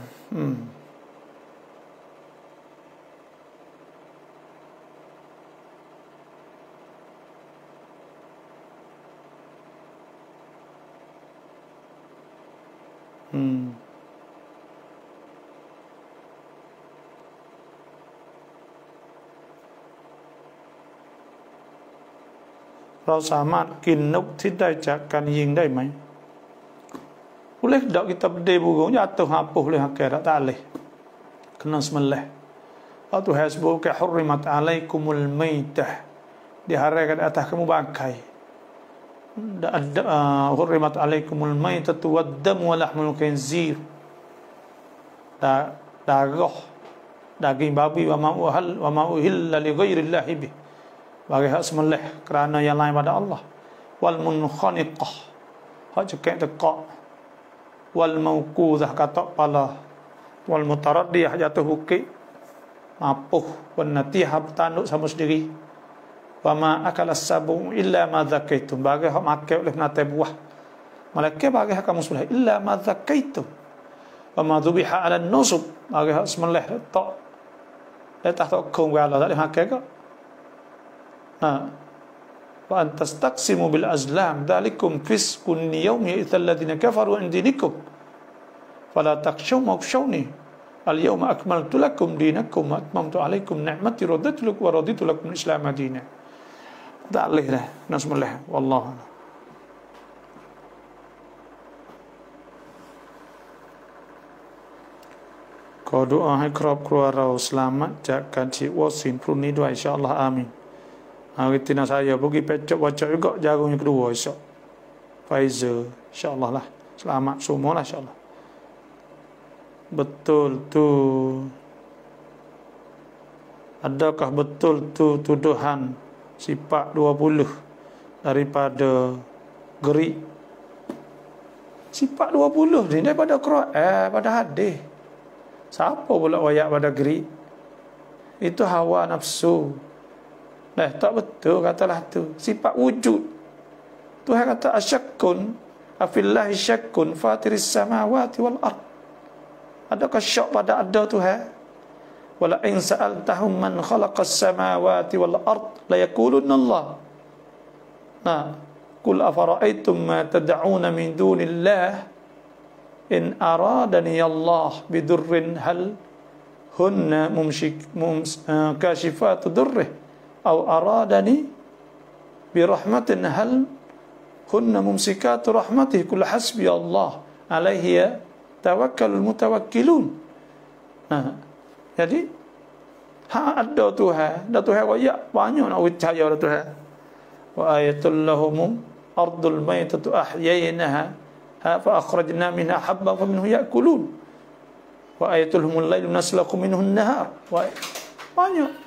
เราสามารถกินนกที่ได้จากการยิงได้ไหม Boleh tak kita berdiri burung jatuh hapuh oleh akhirat? Tak boleh. Kena sembelih. Atau hasbu ka hurrimat alaikumul maitah. Diharamkan atas kamu bangkai. Hurrimat alaikumul maitatu waddam wa lahmul khinzir. Darah daging babi wa ma uhilla li ghairillahi bih. Bagi hak sembelih kerana yang lain pada Allah. Wal munkhaniqah. Hak cekak tekak. Wal mauqudhah katak pala. Wal mutaraddiyah jatuh bukit. Mapuh wan natihah bertanduk sama sendiri. Wa ma akala sabu illa ma zakaitum. Bagi hak makan oleh binatang buah. Malaikat bagi hak kamu sembelih illa ma zakaitum. Wa ma dhubiha 'ala nusub. Bagi hak sembelih tak letak tokong Allah tak boleh makan ke? Wa antastaqsimu bil azlam dzalikum fisqun yawmi ithal ladzina kafaru an dinikum fala takhshaw makhshawni al yawma akmaltu lakum dinakum wa atmamtu alaikum ni'mati wa raditu lakum al-islam madina. Tak boleh dah nasmullah wallahu. Kau doaให้ครอบครัวเราสลามัตจากการฉีดวัคซีนพรุ่งนี้ด้วยอินชาอัลลอฮ์อามีน Kita saya pergi pecok-pecok juga jagung yang kedua insya Pfizer insyaAllah lah. Selamat semua lah insyaAllah. Betul tu, adakah betul tu tuduhan sifat 20 daripada gerik? Sifat 20 ni daripada Quran, pada hadis. Siapa pula wayak pada gerik? Itu hawa nafsu. Tak betul katalah tu. Sifat wujud. Tuhan kata asyakkun afillahi syakkun fatiris samawati wal ard. Adakah syak pada ada Tuhan? Wala in sa'altahum man khalaqas samawati wal ard la yaqulunna Allah. Qul afara'aytum ma tad'una min dunillah in aradani Allah bidurrin hal hunna kashifatu durrih أو أرادني برحمة هل هن ممسكات رحمته كل حسبي الله عليه توكل المتوكلون. Jadi ada Tuhan, ada Tuhan wayak banyak nak percaya ada Tuhan. Wa ayatul lahum ardul maytatu ahyaynaha fa akhrajna minha habban faminhu ya'kulun. Wa ayatul humul lailu naslaqu minhu an-nahar. Banyak.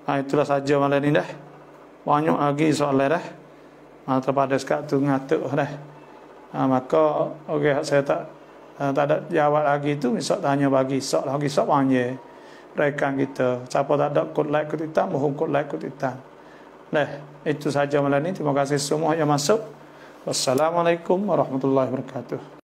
Itulah saja malam ni dah. Banyak lagi soalan dah. Terpada sekat tu ngatuk dah. Maka saya tak ada jawab lagi tu. Esok tanya bagi esok lagi esok panggil rekan kita. Siapa tak ada kod like kod hitam, mohon kod like kod hitam. Itu saja malam ni. Terima kasih semua yang masuk. Wassalamualaikum warahmatullahi wabarakatuh.